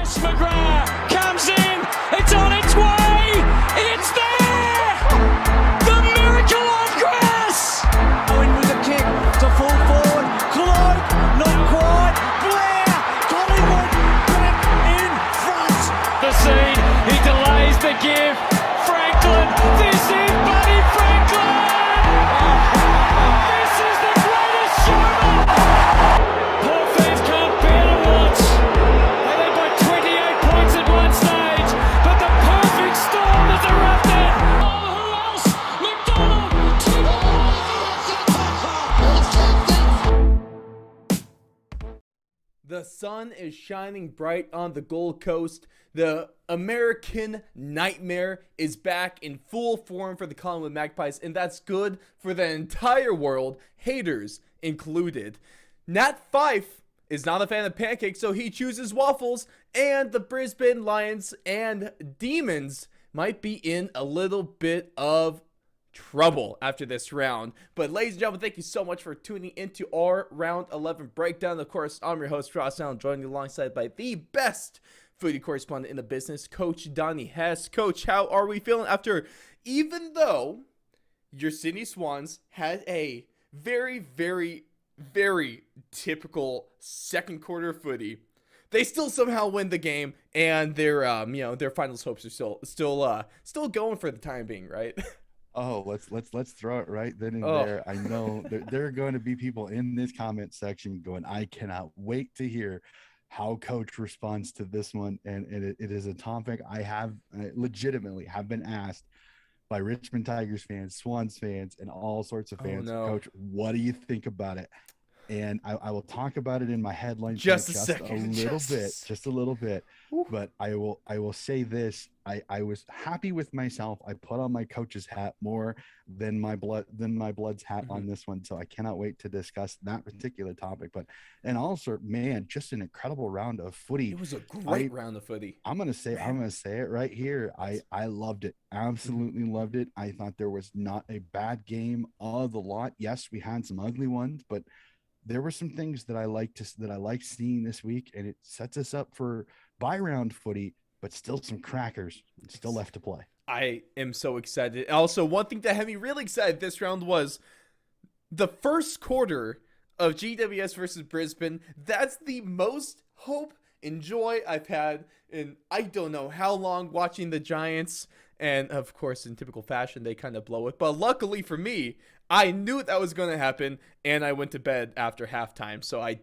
McGrath comes in, it's on its way, it's there! The miracle on grass! Owen with a kick to full forward, Cloak, not quite, Blair, Collingwood, back in front. The seed, he delays the give, Franklin, this is Buddy Franklin! This is the greatest showman! Poor fans can't bear to watch. They led by 28 points at one stage, but the perfect storm has erupted. Oh, who else? McDonald. The sun is shining bright on the Gold Coast. The American Nightmare is back in full form for the Collingwood Magpies, and that's good for the entire world, haters included. Nat Fife is not a fan of pancakes, so he chooses waffles, and the Brisbane Lions and Demons might be in a little bit of trouble after this round. But ladies and gentlemen, thank you so much for tuning into our round 11 breakdown. Of course, I'm your host Ross Allen, joining alongside by the best footy correspondent in the business, Coach Donnie Hess. Coach, how are we feeling after, even though your Sydney Swans had a very, very, very typical second quarter footy, they still somehow win the game, and their their finals hopes are still going for the time being, right? Oh, let's throw it right then and there. I know there are going to be people in this comment section going, I cannot wait to hear how Coach responds to this one. And it is a topic I legitimately have been asked by Richmond Tigers fans, Swans fans, and all sorts of fans. Oh, no. Coach, what do you think about it? And I will talk about it in my headline Just a little bit. Ooh. But I will say this. I was happy with myself. I put on my coach's hat more than my blood's hat on this one. So I cannot wait to discuss that particular topic. But and also, man, just an incredible round of footy. It was a great round of footy. I'm gonna say it right here. I loved it. Absolutely loved it. I thought there was not a bad game of the lot. Yes, we had some ugly ones, but there were some things that I liked seeing this week, and it sets us up for bye round footy, but still some crackers still left to play. I am so excited. Also, one thing that had me really excited this round was the first quarter of GWS versus Brisbane. That's the most hope and joy I've had in I don't know how long watching the Giants. And of course, in typical fashion, they kind of blow it. But luckily for me, I knew that was going to happen, and I went to bed after halftime. So I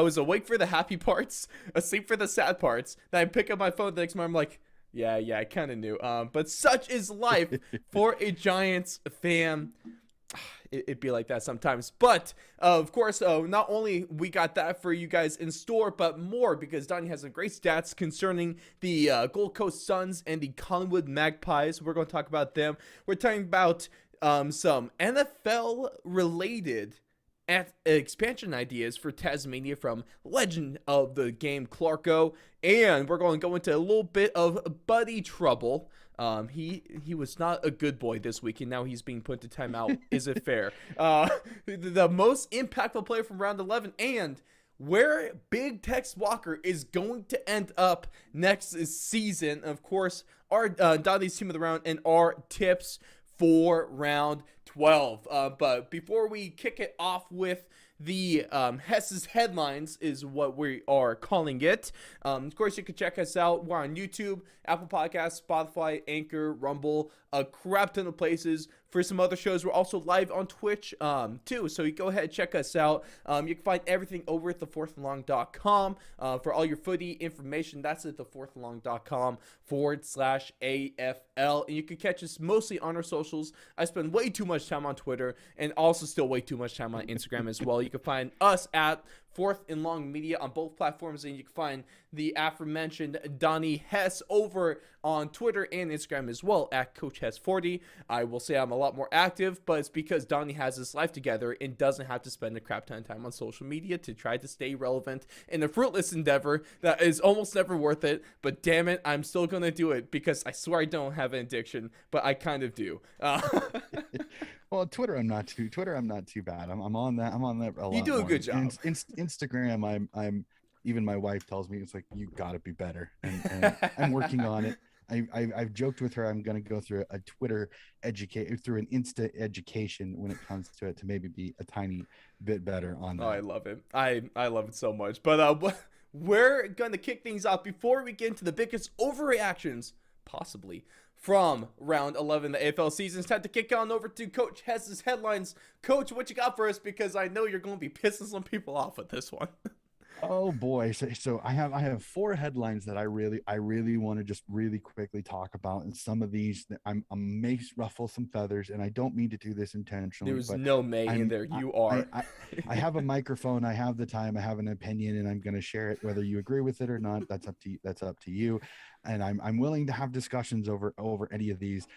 was awake for the happy parts, asleep for the sad parts. Then I pick up my phone the next morning. I'm like, yeah, I kind of knew. But such is life for a Giants fan. It'd be like that sometimes. But, of course, not only we got that for you guys in store, but more, because Donnie has some great stats concerning the Gold Coast Suns and the Collingwood Magpies. We're going to talk about them. We're talking about some NFL-related expansion ideas for Tasmania from legend of the game Clarko. And we're going to go into a little bit of buddy trouble. He was not a good boy this week, and now he's being put to timeout. Is it fair? The most impactful player from round 11, and where Big Tex Walker is going to end up next season. Of course, our Donnie's team of the round and our tips for round 12. But before we kick it off with the Hess's headlines is what we are calling it. Of course, you can check us out. We're on YouTube, Apple Podcasts, Spotify, Anchor, Rumble, a crap ton of places. For some other shows, we're also live on Twitch too, so you go ahead and check us out. You can find everything over at thefourthandlong.com. For all your footy information, that's at thefourthandlong.com/AFL. And you can catch us mostly on our socials. I spend way too much time on Twitter and also still way too much time on Instagram as well. You can find us at Fourth and Long Media on both platforms, and you can find the aforementioned Donnie Hess over on Twitter and Instagram as well at Coach Hess 40. I will say I'm a lot more active, but it's because Donnie has his life together and doesn't have to spend a crap ton of time on social media to try to stay relevant in a fruitless endeavor that is almost never worth it. But damn it, I'm still gonna do it because I swear I don't have an addiction, but I kind of do. Well, Twitter, I'm not too bad. I'm on that a lot. You do a good job. Instagram, I'm even my wife tells me, it's like, you got to be better. And I'm working on it. I've joked with her, I'm going to go through an Insta education when it comes to it, to maybe be a tiny bit better on that. Oh, I love it. I love it so much. But we're going to kick things off before we get into the biggest overreactions, possibly, from round 11 the AFL season. It's time to kick on over to Coach Hess's headlines. Coach, what you got for us? Because I know you're going to be pissing some people off with this one. Oh boy. So I have 4 headlines that I really want to just really quickly talk about. And some of these I may ruffle some feathers, and I don't mean to do this intentionally. There's no May in there. You are. I have a microphone. I have the time. I have an opinion, and I'm going to share it. Whether you agree with it or not, that's up to you. And I'm willing to have discussions over any of these.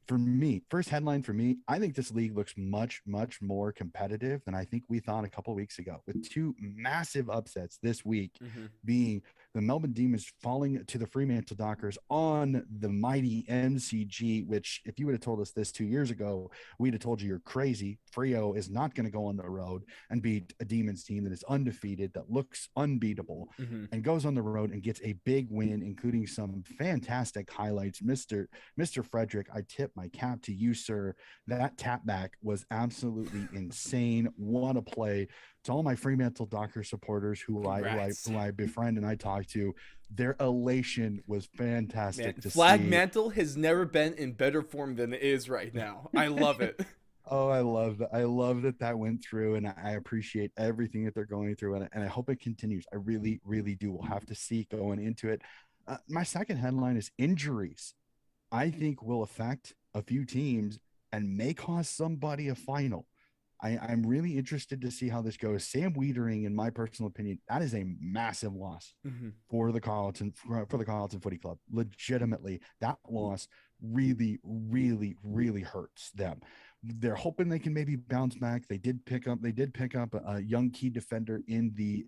For me, first headline for me, I think this league looks much, much more competitive than I think we thought a couple of weeks ago, with 2 massive upsets this week, being the Melbourne Demons falling to the Fremantle Dockers on the mighty MCG, which if you would have told us this 2 years ago, we'd have told you you're crazy. Freo is not going to go on the road and beat a Demons team that is undefeated, that looks unbeatable, and goes on the road and gets a big win, including some fantastic highlights. Mr. Frederick, I tip my cap to you, sir. That tap back was absolutely insane. What a play. To all my Fremantle Docker supporters who I befriend and I talk to, their elation was fantastic. Man, to Flag see. Mantle has never been in better form than it is right now. I love it. Oh, I love that. I love that went through, and I appreciate everything that they're going through, and I hope it continues. I really, really do. We'll have to see going into it. My second headline is injuries. I think will affect a few teams and may cost somebody a final. I'm really interested to see how this goes. Sam Wiedering, in my personal opinion, that is a massive loss for the Carlton Footy Club. Legitimately, that loss really, really, really hurts them. They're hoping they can maybe bounce back. They did pick up a young key defender in the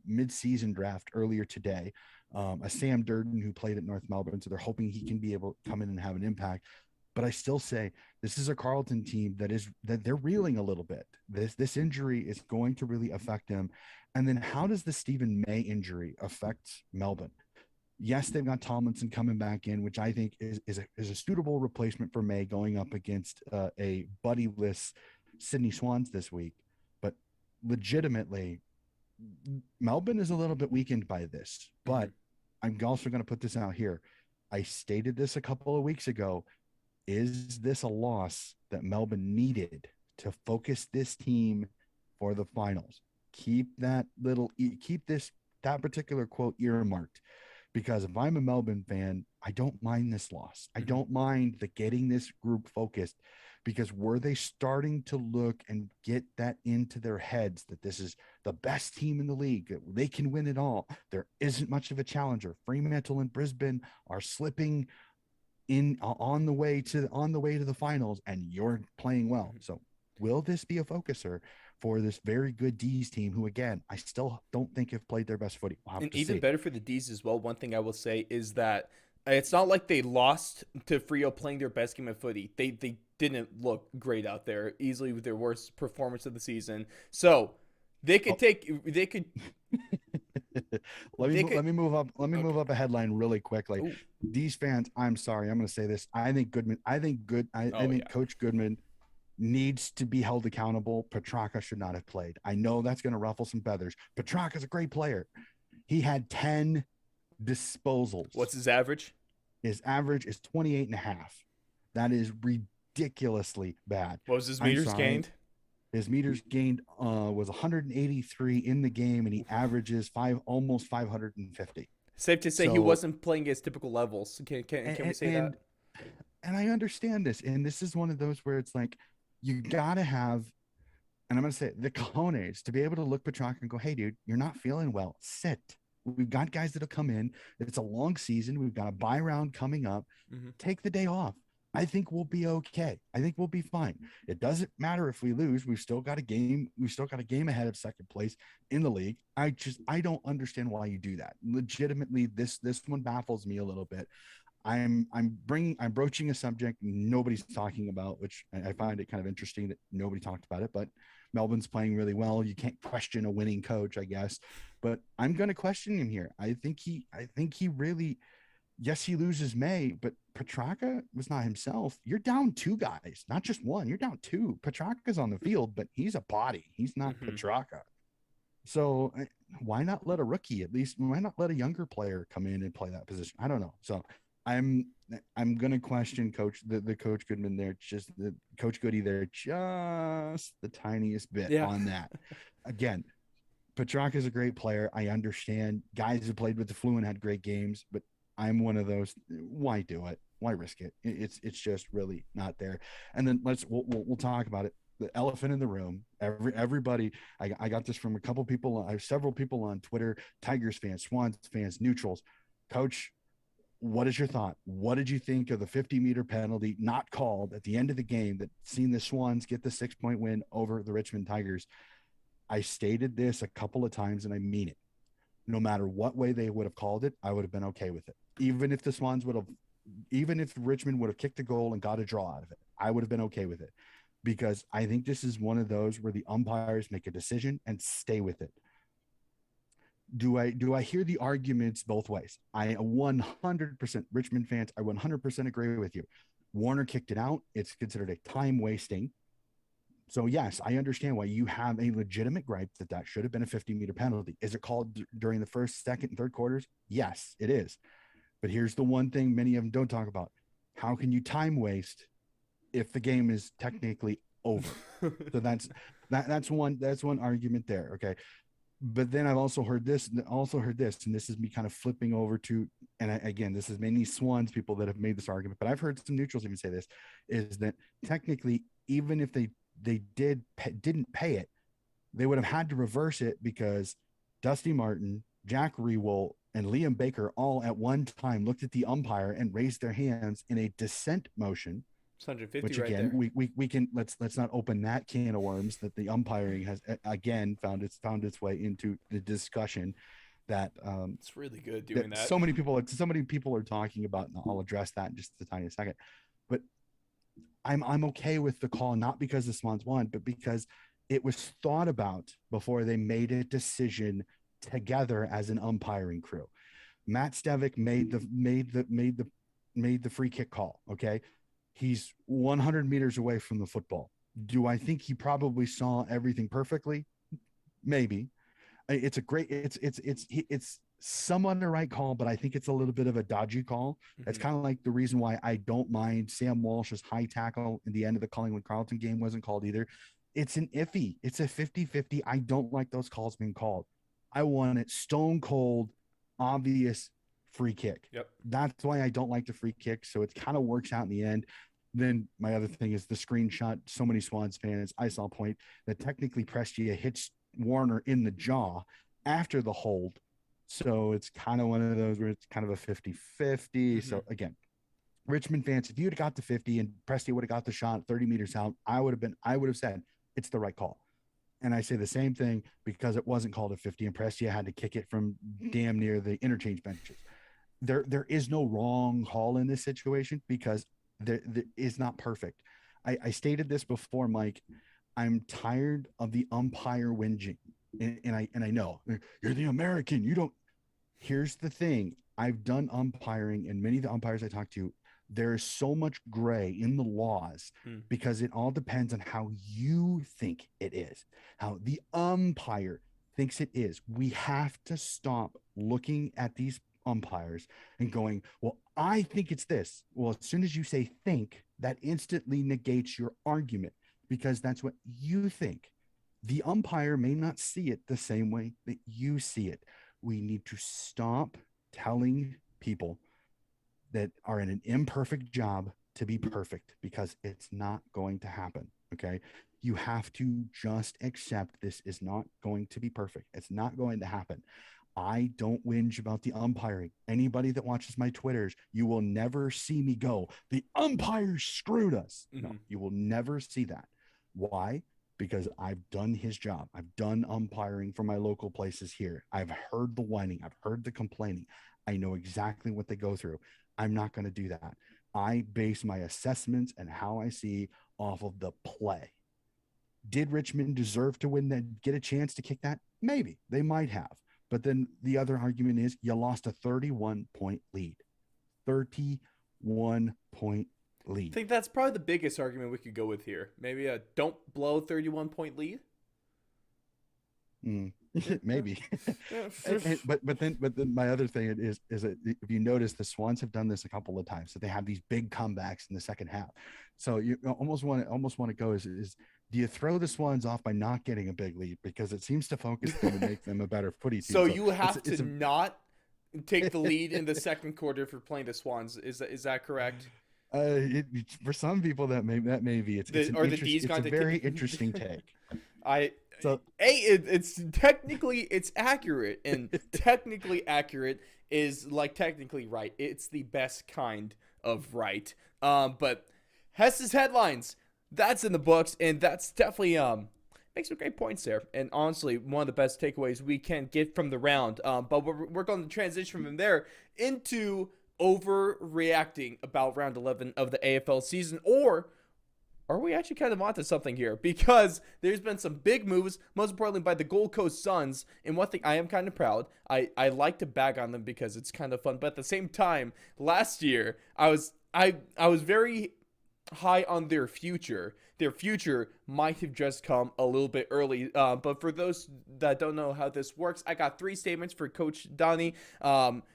mid-season draft earlier today, a Sam Durden who played at North Melbourne. So they're hoping he can be able to come in and have an impact. But I still say this is a Carlton team that they're reeling a little bit. This injury is going to really affect them. And then how does the Stephen May injury affect Melbourne? Yes, they've got Tomlinson coming back in, which I think is a suitable replacement for May going up against a buddyless Sydney Swans this week. But legitimately, Melbourne is a little bit weakened by this. But I'm also going to put this out here. I stated this a couple of weeks ago. Is this a loss that Melbourne needed to focus this team for the finals? Keep that particular quote earmarked, because if I'm a Melbourne fan, I don't mind this loss. I don't mind getting this group focused, because were they starting to look and get that into their heads that this is the best team in the league, they can win it all, there isn't much of a challenger. Fremantle and Brisbane are slipping on the way to the finals, and you're playing well. So will this be a focuser for this very good D's team, who again I still don't think have played their best footy? And even better for the D's as well. One thing I will say is that it's not like they lost to Freo playing their best game of footy. They didn't look great out there. Easily their worst performance of the season. So they could let me move up a headline really quickly. Ooh. These fans, I'm sorry, I'm going to say this. I think Coach Goodman needs to be held accountable. Petrarca should not have played. I know that's going to ruffle some feathers. Petrarca's a great player. He had 10 disposals. What's his average? His average is 28.5. That is ridiculously bad. What was his meters gained? His meters gained was 183 in the game, and he averages almost 550. Safe to say he wasn't playing his typical levels. Can we say that? And I understand this, and this is one of those where it's like you gotta have, and I'm gonna say the cojones to be able to look Petrarca and go, "Hey, dude, you're not feeling well. Sit." We've got guys that'll come in. It's a long season. We've got a bye round coming up. Take the day off. I think we'll be okay. I think we'll be fine. It doesn't matter if we lose. We've still got a game. We've still got a game ahead of second place in the league. I don't understand why you do that. Legitimately, this one baffles me a little bit. I'm broaching a subject nobody's talking about, which I find it kind of interesting that nobody talked about it. But Melbourne's playing really well. You can't question a winning coach, I guess, but I'm going to question him here. I think he really, yes, he loses May, but Petrarca was not himself. You're down 2 guys, not just one. You're down 2. Petrarca's on the field, but he's a body. He's not Petrarca. So why not let a rookie, at least, why not let a younger player come in and play that position? I don't know. So I'm going to question the Coach Goodman there, just the Coach Goody there, just the tiniest bit on that. Again, Petrarca is a great player. I understand guys who played with the flu and had great games, but I'm one of those. Why do it? Why risk it? It's just really not there. And then we'll talk about it. The elephant in the room. Everybody. I got this from a couple people. I have several people on Twitter. Tigers fans, Swans fans, neutrals. Coach, what is your thought? What did you think of the 50-meter penalty not called at the end of the game that seen the Swans get the 6-point win over the Richmond Tigers? I stated this a couple of times, and I mean it. No matter what way they would have called it, I would have been okay with it. Even if Richmond would have kicked a goal and got a draw out of it, I would have been okay with it, because I think this is one of those where the umpires make a decision and stay with it. Do I hear the arguments both ways? I 100%, Richmond fans, I 100% agree with you. Warner kicked it out. It's considered a time wasting. So yes, I understand why you have a legitimate gripe that should have been a 50-meter penalty. Is it called during the first, second, and third quarters? Yes, it is. But here's the one thing many of them don't talk about. How can you time waste if the game is technically over? So that's one argument there. Okay. But then I've also heard this, and this is me kind of flipping over to, and again, this is mainly Swans people that have made this argument, but I've heard some neutrals even say this, is that technically, even if they didn't pay it, they would have had to reverse it, because Dusty Martin, Jack Rewell, and Liam Baker all at one time looked at the umpire and raised their hands in a dissent motion. 150, which right again, there. we can let's not open that can of worms that the umpiring has again found its way into the discussion that it's really good doing that. So many people are talking about, and I'll address that in just a tiny second. But I'm okay with the call, not because the Swans won, but because it was thought about before they made a decision together as an umpiring crew. Matt Stevick made the free kick call. Okay. He's 100 meters away from the football. Do I think he probably saw everything perfectly? Maybe. It's somewhat the right call, but I think it's a little bit of a dodgy call. It's kind of like the reason why I don't mind Sam Walsh's high tackle in the end of the Collingwood-Carlton game wasn't called either. It's an iffy. It's a 50-50. I don't like those calls being called. I want it stone cold, obvious free kick. Yep. That's why I don't like the free kick. So it kind of works out in the end. Then my other thing is the screenshot. So many Swans fans, I saw a point that technically Prestia hits Warner in the jaw after the hold. So it's kind of one of those where it's kind of a 50-50. So again, Richmond fans, if you would have got the 50 and Prestia would have got the shot 30 meters out, I would have said it's the right call. And I say the same thing because it wasn't called a 50 and Prestia had to kick it from damn near the interchange benches. There is no wrong call in this situation because there is not perfect. I stated this before, Mike. I'm tired of the umpire whinging. And I know you're the American. You don't. Here's the thing. I've done umpiring, and many of the umpires I talk to, there is so much gray in the laws because it all depends on how you think it is, how the umpire thinks it is. We have to stop looking at these umpires and going, well, I think it's this. Well, as soon as you say think, that instantly negates your argument because that's what you think. The umpire may not see it the same way that you see it. We need to stop telling people that are in an imperfect job to be perfect because it's not going to happen. Okay. You have to just accept this is not going to be perfect. It's not going to happen. I don't whinge about the umpiring. Anybody that watches my Twitters, you will never see me go, the umpire screwed us. No, you will never see that. Why? Because I've done his job. I've done umpiring for my local places here. I've heard the whining. I've heard the complaining. I know exactly what they go through. I'm not going to do that. I base my assessments and how I see off of the play. Did Richmond deserve to win that, get a chance to kick that? Maybe they might have. But then the other argument is you lost a 31-point lead. 31-point lead. I think that's probably the biggest argument we could go with here. Maybe a don't blow 31-point lead. Maybe. but then my other thing is that if you notice, the Swans have done this a couple of times, so they have these big comebacks in the second half. So you almost want to go is do you throw the Swans off by not getting a big lead, because it seems to focus them and make them a better footy team. So you have to not take the lead in the second quarter for playing the Swans. Is that correct? For some people that may be it's a very interesting take. It's technically accurate, and technically accurate is like technically right. It's the best kind of right. But Hess's headlines, that's in the books, and that's definitely makes some great points there. And honestly, one of the best takeaways we can get from the round. But we're going to transition from there into overreacting about round 11 of the AFL season, or are we actually kind of onto something here? Because there's been some big moves, most importantly by the Gold Coast Suns. And one thing I am kind of proud, I like to bag on them because it's kind of fun. But at the same time, last year I was very high on their future. Their future might have just come a little bit early. But for those that don't know how this works, I got 3 statements for Coach Donnie.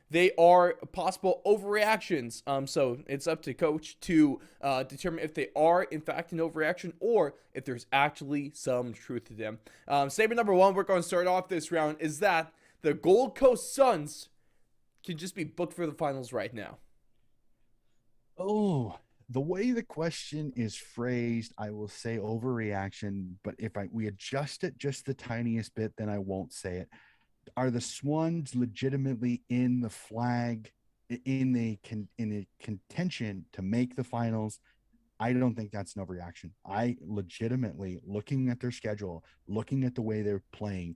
They are possible overreactions. So it's up to Coach to determine if they are in fact an overreaction or if there's actually some truth to them. Statement number 1, we're going to start off this round, is that the Gold Coast Suns can just be booked for the finals right now. Oh, the way the question is phrased, I will say overreaction, but if we adjust it just the tiniest bit, then I won't say it. Are the Swans legitimately in the flag, in a contention to make the finals? I don't think that's an overreaction. I legitimately, looking at their schedule, looking at the way they're playing,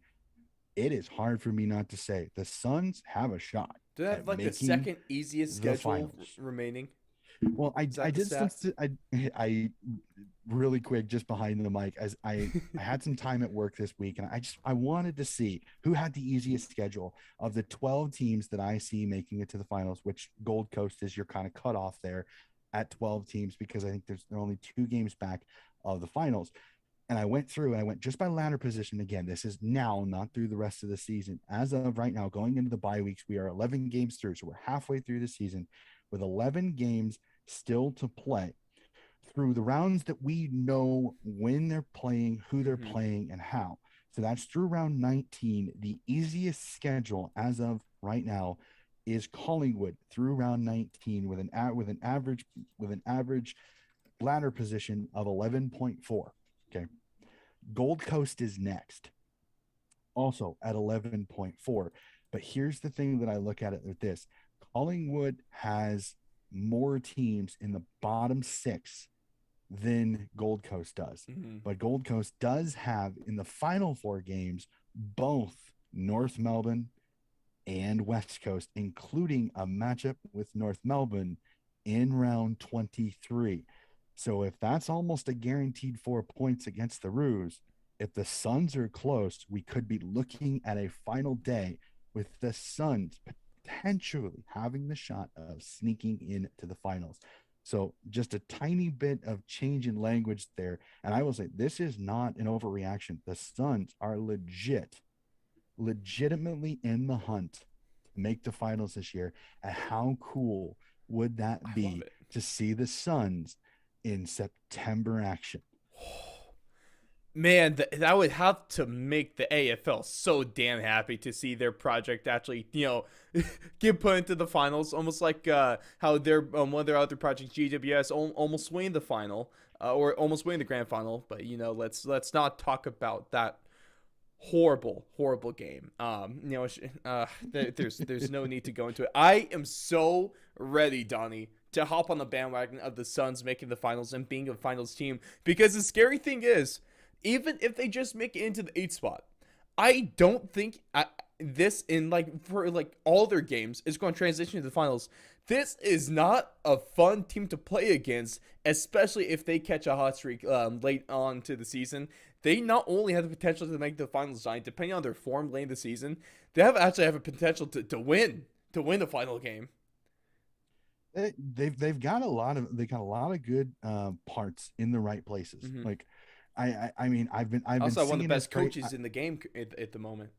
it is hard for me not to say the Suns have a shot. Do they have like the second easiest schedule remaining? Well, I really quick, just behind the mic, as I had some time at work this week, and I wanted to see who had the easiest schedule of the 12 teams that I see making it to the finals, which Gold Coast is your kind of cutoff there at 12 teams, because I think they're only 2 games back of the finals. And I went through and I went just by ladder position. Again, this is now, not through the rest of the season. As of right now, going into the bye weeks, we are 11 games through. So we're halfway through the season with 11 games still to play through the rounds that we know when they're playing, who they're playing, and how. So that's through round 19. The easiest schedule as of right now is Collingwood through round 19 with an average ladder position of 11.4. Okay. Gold Coast is next, also at 11.4. But here's the thing that I look at it with this. Collingwood has more teams in the bottom 6 than Gold Coast does. But Gold Coast does have in the final 4 games both North Melbourne and West Coast, including a matchup with North Melbourne in round 23. So if that's almost a guaranteed 4 points against the Roos, if the Suns are close, we could be looking at a final day with the Suns potentially having the shot of sneaking into the finals. So just a tiny bit of change in language there. And I will say, this is not an overreaction. The Suns are legitimately in the hunt to make the finals this year. And how cool would that be to see the Suns in September action? Man, that would have to make the AFL so damn happy to see their project actually, get put into the finals. Almost like how their one of their other projects, GWS, almost winning the final, or almost winning the grand final. But let's not talk about that horrible game. There's no need to go into it. I am so ready, Donnie, to hop on the bandwagon of the Suns making the finals and being a finals team, because the scary thing is, even if they just make it into the 8th spot, I don't think this in like for like all their games is going to transition to the finals. This is not a fun team to play against, especially if they catch a hot streak late on to the season. They not only have the potential to make the finals, depending on their form late in the season, they actually have a potential to win the final game. They've got a lot of good parts in the right places. Mm-hmm. Like I mean I've been also one of the best praise, coaches in the game at the moment.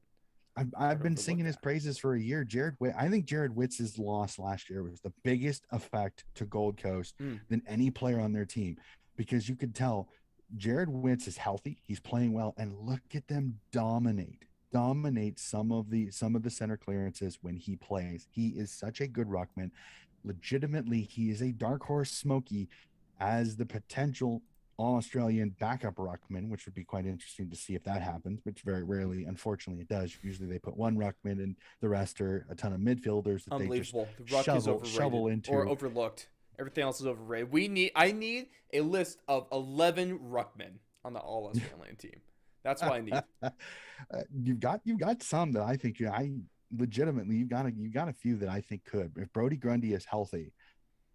I've been singing his praises for a year. I think Jared Witz's loss last year was the biggest effect to Gold Coast than any player on their team, because you could tell Jared Witz is healthy, he's playing well, and look at them dominate some of the center clearances when he plays. He is such a good ruckman. Legitimately, he is a dark horse Smokey as the potential All-Australian backup ruckman, which would be quite interesting to see if that happens, which very rarely, unfortunately, it does. Usually they put one ruckman and the rest are a ton of midfielders that they just the ruck is overrated shovel into. Or overlooked. Everything else is overrated. I need a list of 11 ruckmen on the All-Australian team. That's what I need. You've got some that I think legitimately you've got a few that I think could. If Brody Grundy is healthy,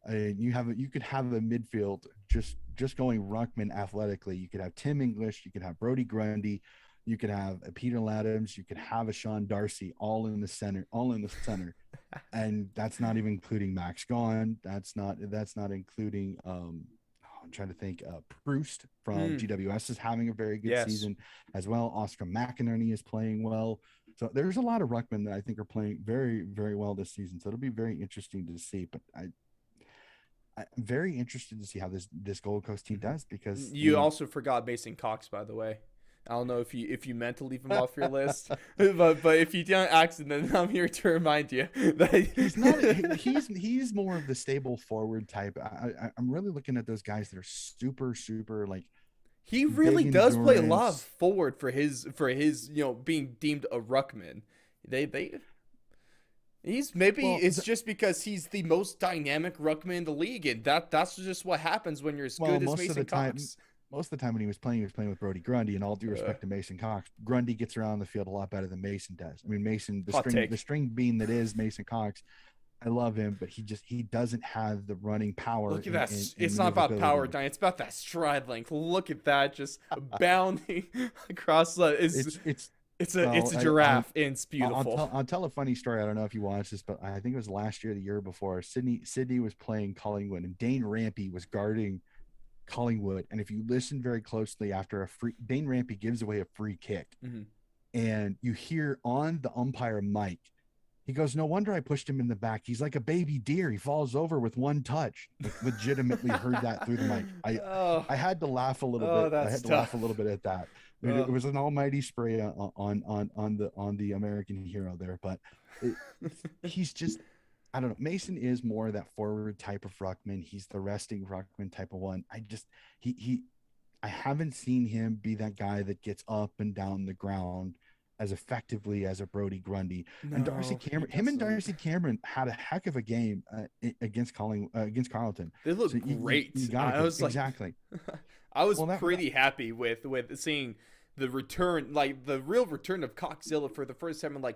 you could have a midfield just going ruckman athletically. You could have Tim English, you could have Brody Grundy, you could have a Peter Laddams, you could have a Sean Darcy, all in the center, and that's not even including Max Gawn. That's not including I'm trying to think. Proust from GWS is having a very good season as well. Oscar McInerney is playing well. So there's a lot of ruckmen that I think are playing very, very well this season. So it'll be very interesting to see. But I'm very interested to see how this Gold Coast team does, because you also forgot Mason Cox, by the way. I don't know if you meant to leave him off your list, but if you didn't accident, I'm here to remind you that he's not. He's more of the stable forward type. I'm really looking at those guys that are super like. He really does play a lot of forward for his being deemed a ruckman. It's just because he's the most dynamic ruckman in the league, and that's just what happens when you're as good as Mason Cox. Most of the time when he was playing with Brody Grundy, and all due respect to Mason Cox, Grundy gets around the field a lot better than Mason does. I mean, Mason, the string bean that is Mason Cox, I love him, but he doesn't have the running power. Look at that. It's not about power, Diane. It's about that stride length. Look at that, just bounding across the. It's a giraffe, and it's beautiful. I'll tell a funny story. I don't know if you watched this, but I think it was last year, the year before. Sydney was playing Collingwood, and Dane Rampy was guarding Collingwood. And if you listen very closely, after Dane Rampy gives away a free kick, and you hear on the umpire mic, he goes, "No wonder I pushed him in the back. He's like a baby deer. He falls over with one touch." Like, legitimately heard that through the mic. I had to laugh a little bit. I had to laugh a little bit at that. I mean, it was an almighty spray on the American hero there, but he's just, I don't know. Mason is more that forward type of ruckman. He's the resting ruckman type of one. I haven't seen him be that guy that gets up and down the ground as effectively as a Brody Grundy. And Darcy Cameron had a heck of a game against Carlton. They look great. Exactly. I was pretty happy with seeing the return, like the real return of Coxzilla for the first time in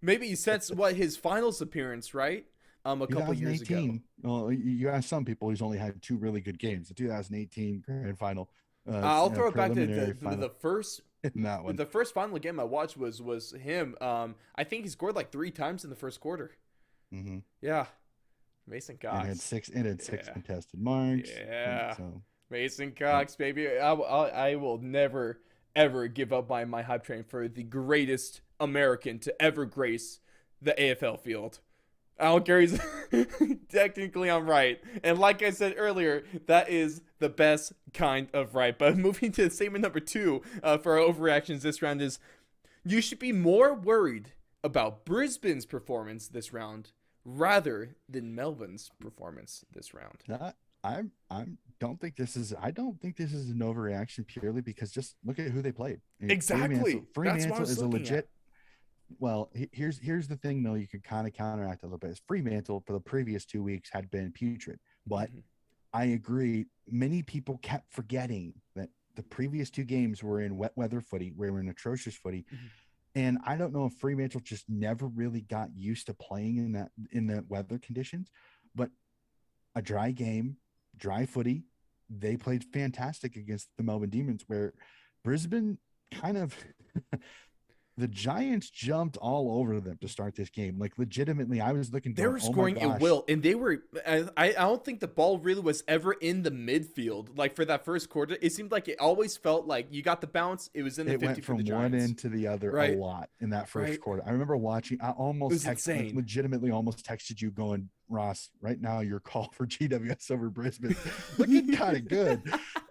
maybe since his finals appearance, right? A couple years ago. Well, you ask some people, he's only had two really good games. The 2018 grand final. I'll throw it back to the first. That one. The first final game I watched was him. I think he scored like 3 times in the first quarter. Mm-hmm. Yeah, Mason Cox. And had six contested marks. Yeah, so. Mason Cox, baby. I will never ever give up my hype train for the greatest American to ever grace the AFL field. I don't care. Technically, I'm right. And like I said earlier, that is the best kind of right. But moving to statement number 2 for our overreactions this round is, you should be more worried about Brisbane's performance this round rather than Melbourne's performance this round. I don't think this is an overreaction, purely because just look at who they played. Exactly. Fremantle is a legit. Well, here's the thing, though. You could kind of counteract a little bit. Is Fremantle for the previous 2 weeks had been putrid, but I agree. Many people kept forgetting that the previous 2 games were in wet weather footy. We were in atrocious footy, And I don't know if Fremantle just never really got used to playing in the weather conditions, but a dry game, dry footy, they played fantastic against the Melbourne Demons, where Brisbane kind of the Giants jumped all over them to start this game. Like legitimately, I was looking. They were scoring at will, and they were. I don't think the ball really was ever in the midfield. Like for that first quarter, it seemed like it always felt like you got the bounce. It was in the 50 went for the from Giants. one end to the other a lot in that first quarter. I remember watching. I almost legitimately almost texted you going, Ross, right now your call for GWS over Brisbane looking kind of good.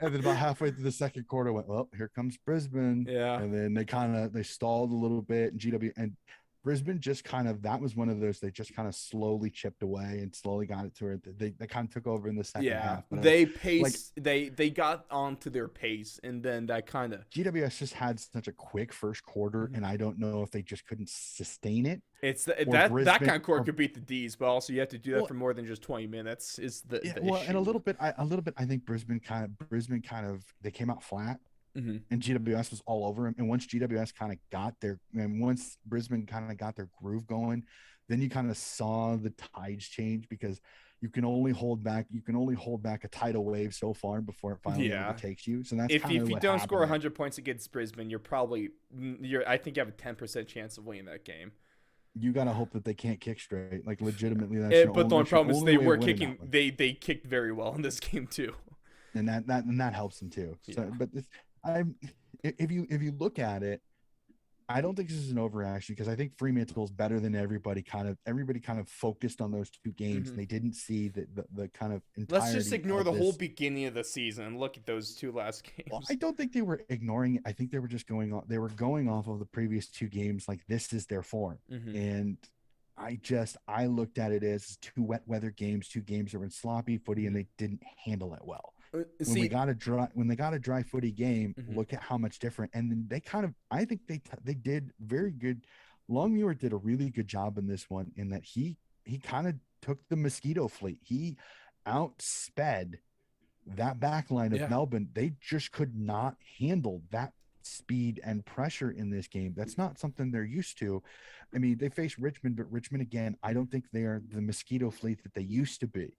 And then about halfway through the second quarter, went, well, here comes Brisbane. Yeah. And then they stalled a little bit, and Brisbane just kind of, that was one of those, they just kind of slowly chipped away and slowly got it to her. They kind of took over in the second half. But they paced, like, they got onto their pace, and then that kind of GWS just had such a quick first quarter, and I don't know if they just couldn't sustain it. It's that kind of quarter could beat the D's, but also you have to do that for more than just 20 minutes. Is the issue. And a little bit. I think Brisbane kind of they came out flat. Mm-hmm. And GWS was all over him. And once GWS kind of once Brisbane kind of got their groove going, then you kind of saw the tides change, because you can only hold back a tidal wave so far before it finally overtakes you. So that's if you don't score 100 points against Brisbane, I think you have a 10% chance of winning that game. You gotta hope that they can't kick straight. Like legitimately, but the only problem is they were kicking. They kicked very well in this game too, and that helps them too. So, but if you look at it, I don't think this is an overreaction, because I think Fremantle's better than everybody. Everybody kind of focused on those two games, and they didn't see the kind of entirety. Let's just ignore the whole beginning of the season and look at those two last games. Well, I don't think they were ignoring it. I think they were just going off of the previous two games. Like, this is their form, and I looked at it as two wet weather games, two games that were in sloppy footy, and they didn't handle it well. When they got a dry footy game, look at how much different. And then I think they did very good. Longmuir did a really good job in this one, in that he kind of took the mosquito fleet. He outsped that back line of Melbourne. They just could not handle that speed and pressure in this game. That's not something they're used to. I mean, they faced Richmond, but Richmond, again, I don't think they are the mosquito fleet that they used to be.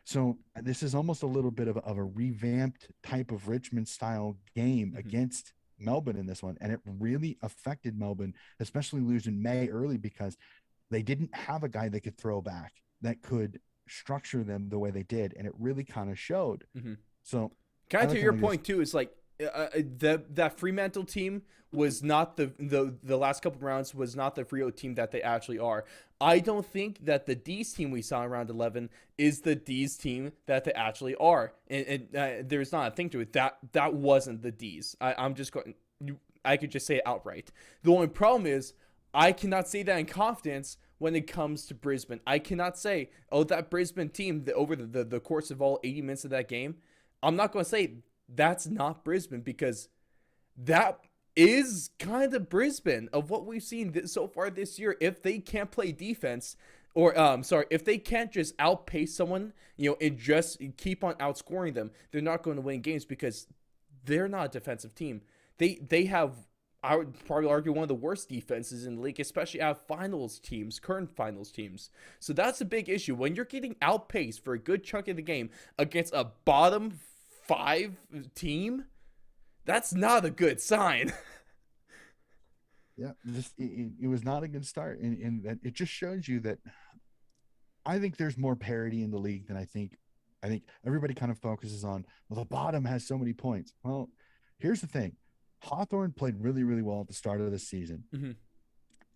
So this is almost a little bit of a revamped type of Richmond style game against Melbourne in this one. And it really affected Melbourne, especially losing May early, because they didn't have a guy that could throw back, that could structure them the way they did. And it really kind of showed. So kind of to your point too, is like that Fremantle team was not the last couple of rounds was not the Frio team that they actually are. I don't think that the D's team we saw in round 11 is the D's team that they actually are. And there's not a thing to it. That wasn't the D's. I could just say it outright. The only problem is I cannot say that in confidence when it comes to Brisbane. I cannot say, that Brisbane team over the course of all 80 minutes of that game, I'm not going to say that's not Brisbane, because that is kind of Brisbane of what we've seen so far this year. If they can't play defense, or if they can't just outpace someone, and just keep on outscoring them, they're not going to win games, because they're not a defensive team. They have, I would probably argue, one of the worst defenses in the league, especially out of current finals teams. So that's a big issue. When you're getting outpaced for a good chunk of the game against a bottom 5 team, that's not a good sign. Yeah, it was not a good start, and that it just shows you that I think there's more parity in the league than I think everybody kind of focuses on. Well, the bottom has so many points. Well, here's the thing: Hawthorn played really, really well at the start of the season.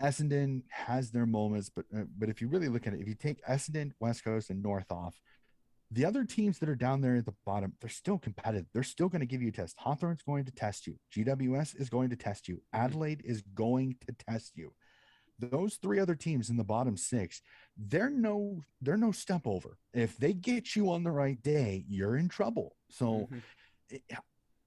Essendon has their moments, but if you really look at it, if you take Essendon, West Coast, and North off, the other teams that are down there at the bottom, they're still competitive. They're still going to give you a test. Hawthorn's going to test you. GWS is going to test you. Adelaide is going to test you. Those 3 other teams in the bottom 6, they're no step over. If they get you on the right day, you're in trouble. So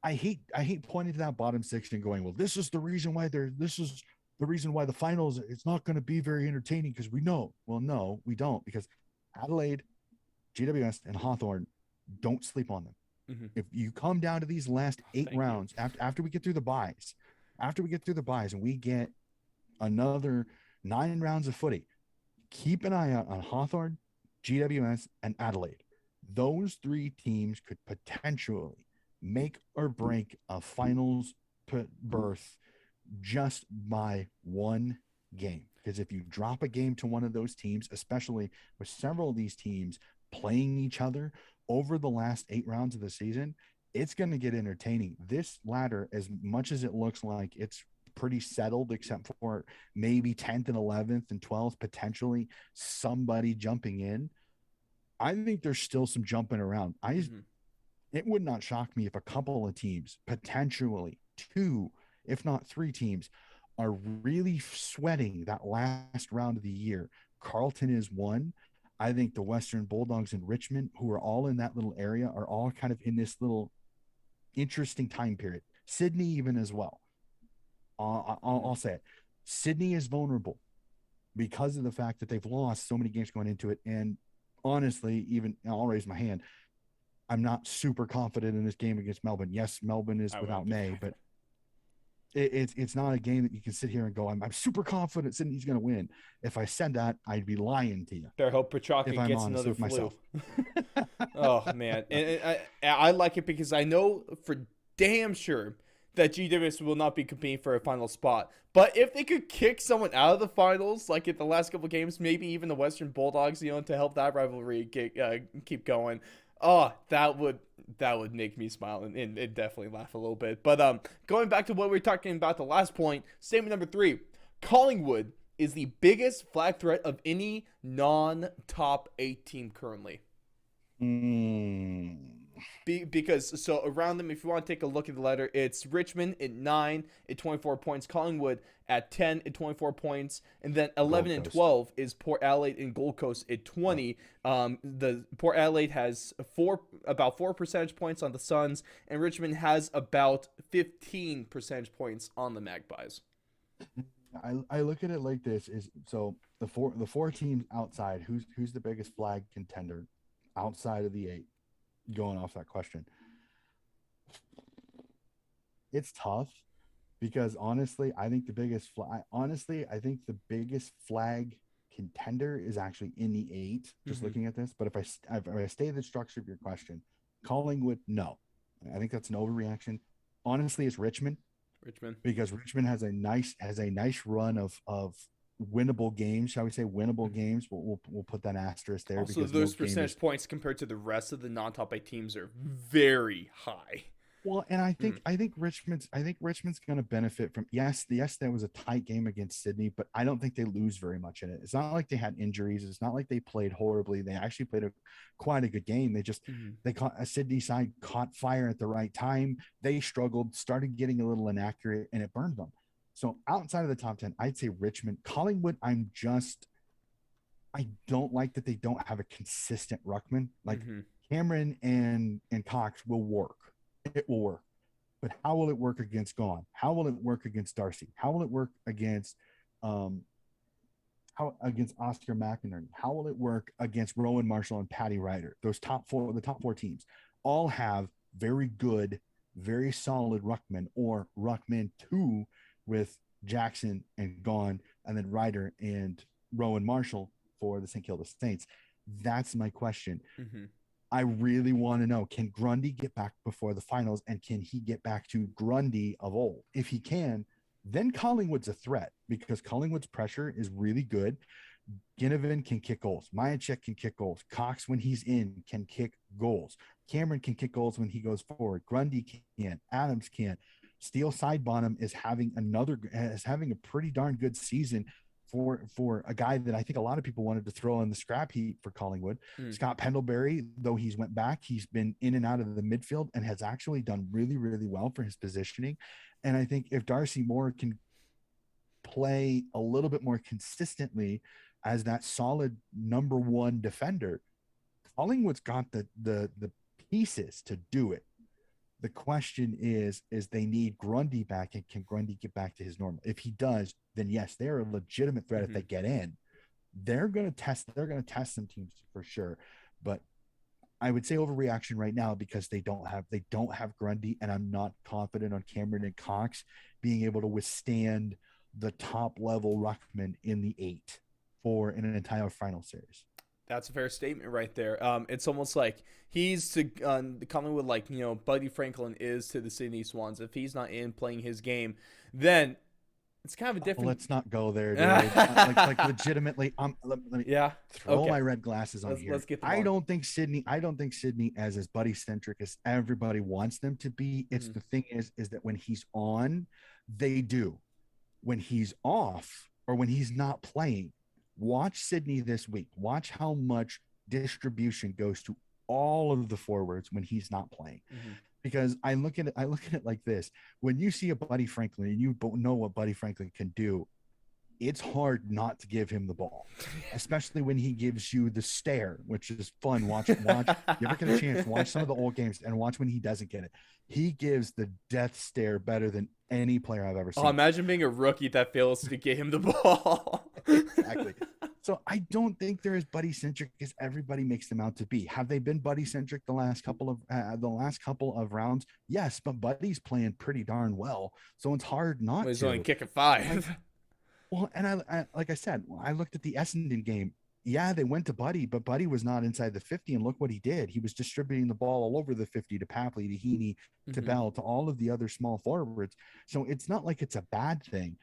I hate pointing to that bottom 6 and going, well, this is the reason why the finals, it's not going to be very entertaining, because we know. Well, no, we don't, because Adelaide, GWS, and Hawthorn, don't sleep on them. If you come down to these last 8 rounds, after we get through the buys, and we get another 9 rounds of footy. Keep an eye out on Hawthorn, GWS, and Adelaide. Those 3 teams could potentially make or break a finals berth just by 1 game. Because if you drop a game to one of those teams, especially with several of these teams playing each other over the last 8 rounds of the season, it's going to get entertaining. This ladder, as much as it looks like it's pretty settled, except for maybe 10th and 11th and 12th, potentially somebody jumping in, I think there's still some jumping around. It would not shock me if a couple of teams, potentially 2, if not 3 teams, are really sweating that last round of the year. Carlton is one. I think the Western Bulldogs and Richmond, who are all in that little area, are all kind of in this little interesting time period. Sydney even as well. I'll say it. Sydney is vulnerable because of the fact that they've lost so many games going into it. And honestly, even I'll raise my hand, I'm not super confident in this game against Melbourne. Yes, Melbourne is without May, but it's not a game that you can sit here and go, I'm super confident Sydney's going to win. If I said that, I'd be lying to you. Better hope Petrarca gets another flu. Oh, man. And I like it because I know for damn sure that GWS will not be competing for a final spot. But if they could kick someone out of the finals, like in the last couple of games, maybe even the Western Bulldogs, to help that rivalry keep going, oh, that would make me smile and definitely laugh a little bit. But going back to what we were talking about the last point, statement number 3, Collingwood is the biggest flag threat of any non-top 8 team currently. Because so around them, if you want to take a look at the letter, it's Richmond at 9 at 24 points, Collingwood at 10 at 24 points, and then 11 and 12 is Port Adelaide and Gold Coast at 20. The Port Adelaide has about 4 percentage points on the Suns, and Richmond has about 15 percentage points on the Magpies. I look at it like this: is so the four teams outside. Who's the biggest flag contender outside of the 8? Going off that question, it's tough because honestly, I think the biggest flag contender is actually in the 8. Just looking at this, but if I stay the structure of your question, Collingwood, no, I think that's an overreaction. Honestly, it's Richmond, because Richmond has a nice run of winnable games, shall we say winnable games. We'll put that asterisk there. Also, because those percentage points compared to the rest of the non-top 8 teams are very high. Well, and I think Richmond's going to benefit from yes, there was a tight game against Sydney, but I don't think they lose very much in it. It's not like they had injuries. It's not like they played horribly. They actually played quite a good game. They just they caught a Sydney side caught fire at the right time. They struggled, started getting a little inaccurate, and it burned them. So outside of the top 10, I'd say Richmond. Collingwood, I don't like that they don't have a consistent ruckman. Like Cameron and Cox will work. It will work. But how will it work against Gawn? How will it work against Darcy? How will it work against Oscar McInerney? How will it work against Rowan Marshall and Paddy Ryder? The top four teams all have very good, very solid ruckmen, or ruckman 2 with Jackson and Gawn, and then Ryder and Rowan Marshall for the St. Kilda Saints. That's my question. I really want to know, can Grundy get back before the finals, and can he get back to Grundy of old? If he can, then Collingwood's a threat, because Collingwood's pressure is really good. Ginnivan can kick goals. Myercheck can kick goals. Cox, when he's in, can kick goals. Cameron can kick goals when he goes forward. Grundy can. Adams can. Steele Sidebottom is having a pretty darn good season for a guy that I think a lot of people wanted to throw in the scrap heap for Collingwood. Scott Pendlebury, though he's went back, he's been in and out of the midfield and has actually done really, really well for his positioning. And I think if Darcy Moore can play a little bit more consistently as that solid number 1 defender, Collingwood's got the pieces to do it. The question is they need Grundy back, and can Grundy get back to his normal? If he does, then yes, they're a legitimate threat. If they get in, they're going to test some teams for sure. But I would say overreaction right now, because they don't have Grundy, and I'm not confident on Cameron and Cox being able to withstand the top level ruckman in the 8 for an entire final series. That's a fair statement right there. It's almost like he's to Collingwood like, Buddy Franklin is to the Sydney Swans. If he's not in playing his game, then it's kind of a different. Let's not go there, dude. like legitimately, let me throw my red glasses on here. Let's get them I don't think Sydney as buddy centric as everybody wants them to be. It's the thing is that when he's on, they do. When he's off or when he's not playing, watch Sydney this week. Watch how much distribution goes to all of the forwards when he's not playing. Because I look at it like this. When you see a Buddy Franklin and you know what Buddy Franklin can do, it's hard not to give him the ball, especially when he gives you the stare, which is fun. Watch. You ever get a chance, watch some of the old games and watch when he doesn't get it. He gives the death stare better than any player I've ever seen. Oh, imagine being a rookie that fails to get him the ball. Exactly. So I don't think they're as buddy centric as everybody makes them out to be. Have they been buddy centric the last couple of rounds? Yes, but Buddy's playing pretty darn well, so it's hard not to. He's only kicking 5. Well, and I like I said, I looked at the Essendon game. Yeah, they went to Buddy, but Buddy was not inside the 50, and look what he did. He was distributing the ball all over the 50 to Papley, to Heaney, to Bell, to all of the other small forwards. So it's not like it's a bad thing.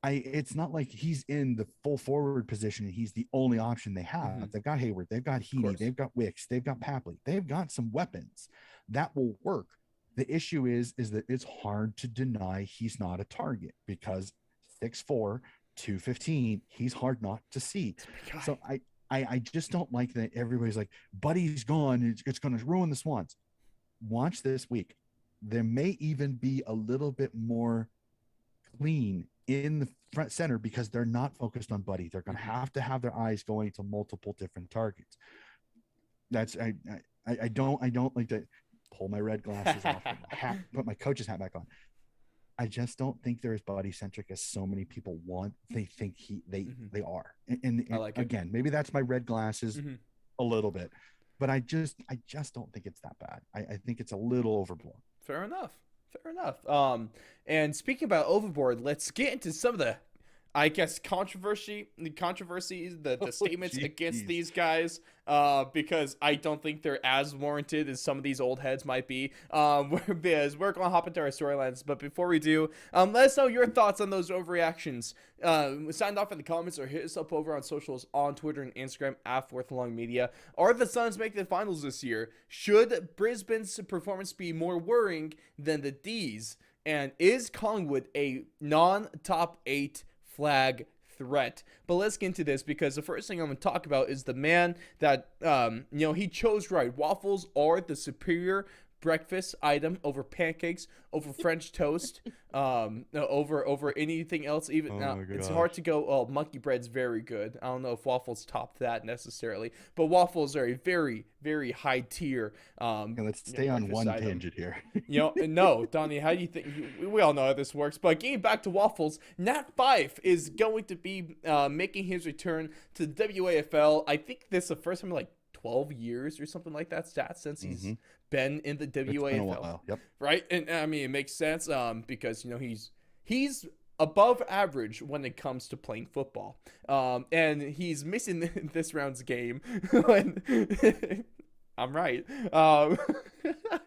It's not like he's in the full forward position and he's the only option they have. They've got Hayward, they've got Heaney, they've got Wicks, they've got Papley, they've got some weapons that will work. The issue is that it's hard to deny he's not a target because 6'4", 215, he's hard not to see. So I just don't like that everybody's like, Buddy's gone, it's going to ruin the Swans. Watch this week. There may even be a little bit more clean in the front center because they're not focused on Buddy. They're going to have their eyes going to multiple different targets. That's I don't like to pull my red glasses off, put my coach's hat back on. I just don't think they're as body centric as so many people want. They think they are. And I like again, maybe that's my red glasses a little bit, but I just don't think it's that bad. I think it's a little overblown. Fair enough. And speaking about overboard, let's get into some of the, I guess, controversies, the statements against these guys, because I don't think they're as warranted as some of these old heads might be. Because we're going to hop into our storylines, but before we do, let us know your thoughts on those overreactions. Sign off in the comments or hit us up over on socials on Twitter and Instagram at Fourth Long Media. Are the Suns making the finals this year? Should Brisbane's performance be more worrying than the D's? And is Collingwood a non-top 8 flag threat? But let's get into this because the first thing I'm going to talk about is the man that, he chose right. Waffles are the superior breakfast item over pancakes, over French toast, over anything else. Even now, it's hard to go. Oh, monkey bread's very good. I don't know if waffles top that necessarily, but waffles are a very, very high tier. Let's stay on one tangent here. No, Donnie, how do you think? We all know how this works. But getting back to waffles, Nat Fife is going to be making his return to the WAFL. I think this is the first time in like 12 years or something like that stats since he's been in the WAFL. Yep. Right? And I mean, it makes sense because, he's above average when it comes to playing football. And he's missing this round's game. I'm right.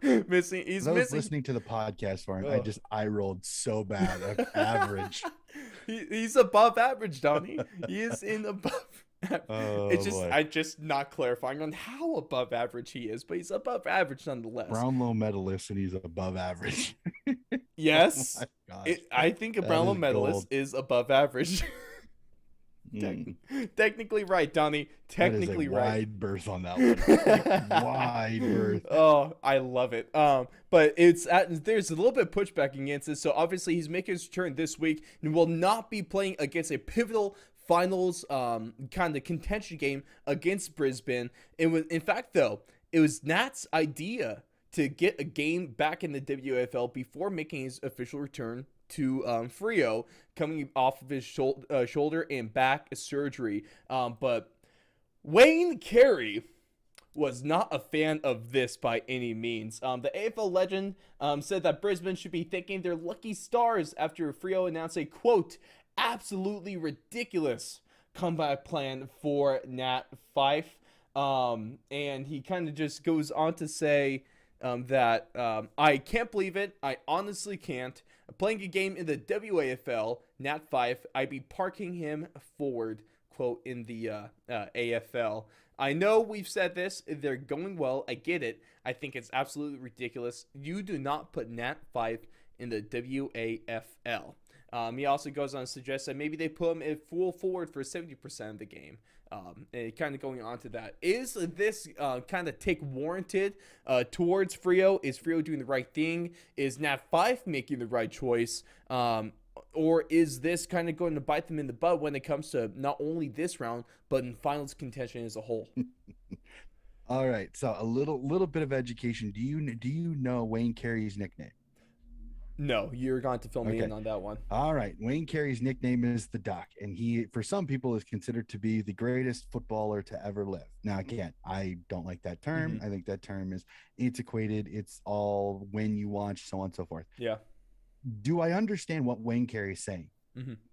He's missing. Listening to the podcast for him, I rolled so bad at average. He's above average, Donnie. He is in above. I'm just not clarifying on how above average he is, but he's above average nonetheless. Brownlow medalist, and he's above average. Yes, oh I think a Brownlow medalist is above average. Technically right, Donnie. Technically right. Wide berth on that one. Wide berth. Oh, I love it. But there's a little bit of pushback against this. So obviously he's making his return this week and will not be playing against a pivotal finals kind of contention game against Brisbane. In fact, though, it was Nat's idea to get a game back in the WAFL before making his official return to Freo, coming off of his shoulder and back surgery. But Wayne Carey was not a fan of this by any means. The AFL legend said that Brisbane should be thanking their lucky stars after Freo announced a, quote, absolutely ridiculous comeback plan for Nat Fife. And he kind of just goes on to say that I can't believe it. I honestly can't. Playing a game in the WAFL, Nat Fife, I'd be parking him forward, quote, in the AFL. I know we've said this. They're going well. I get it. I think it's absolutely ridiculous. You do not put Nat Fife in the WAFL. He also goes on to suggest that maybe they put him in full forward for 70% of the game. And kind of going on to that. Is this kind of take warranted towards Freo? Is Freo doing the right thing? Is Nat Fife making the right choice? Or is this kind of going to bite them in the butt when it comes to not only this round, but in finals contention as a whole? All right. So a little bit of education. Do you know Wayne Carey's nickname? No, you're going to fill me in on that one. All right. Wayne Carey's nickname is the Duck, and he, for some people, is considered to be the greatest footballer to ever live. Now, again, I don't like that term. I think that term is antiquated. It's all when you watch, so on and so forth. Yeah. Do I understand what Wayne Carey is saying?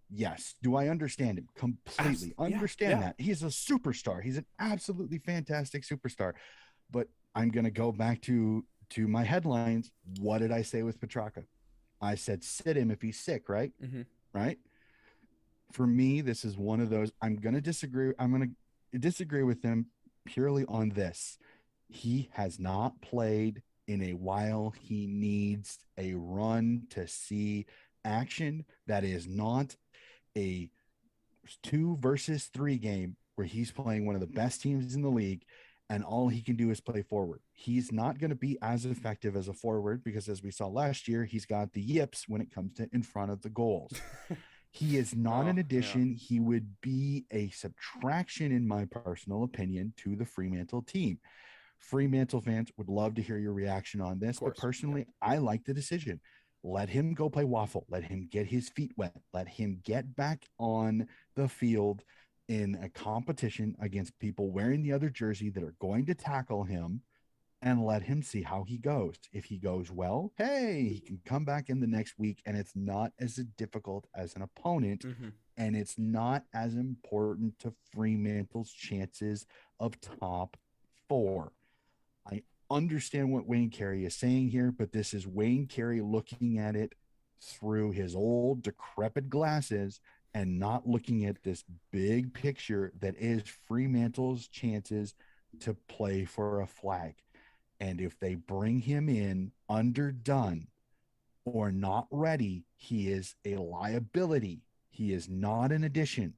Yes. Do I understand him completely? Understand that. He's a superstar. He's an absolutely fantastic superstar. But I'm going to go back to my headlines. What did I say with Petrarca? I said, sit him if he's sick, right? Right? For me, this is one of those. I'm going to disagree. I'm going to disagree with him purely on this. He has not played in a while. He needs a run to see action that is not a 2 versus 3 game where he's playing one of the best teams in the league and all he can do is play forward. He's not going to be as effective as a forward because, as we saw last year, he's got the yips when it comes to in front of the goals. He is not an addition. He would be a subtraction, in my personal opinion, to the Fremantle team. Fremantle fans would love to hear your reaction on this, but personally, I like the decision. Let him go play waffle. Let him get his feet wet. Let him get back on the field in a competition against people wearing the other jersey that are going to tackle him, and let him see how he goes. If he goes well, hey, he can come back in the next week, and it's not as difficult as an opponent, and it's not as important to Fremantle's chances of top 4. I understand what Wayne Carey is saying here, but this is Wayne Carey looking at it through his old decrepit glasses and not looking at this big picture that is Fremantle's chances to play for a flag. And if they bring him in underdone or not ready, he is a liability. He is not an addition.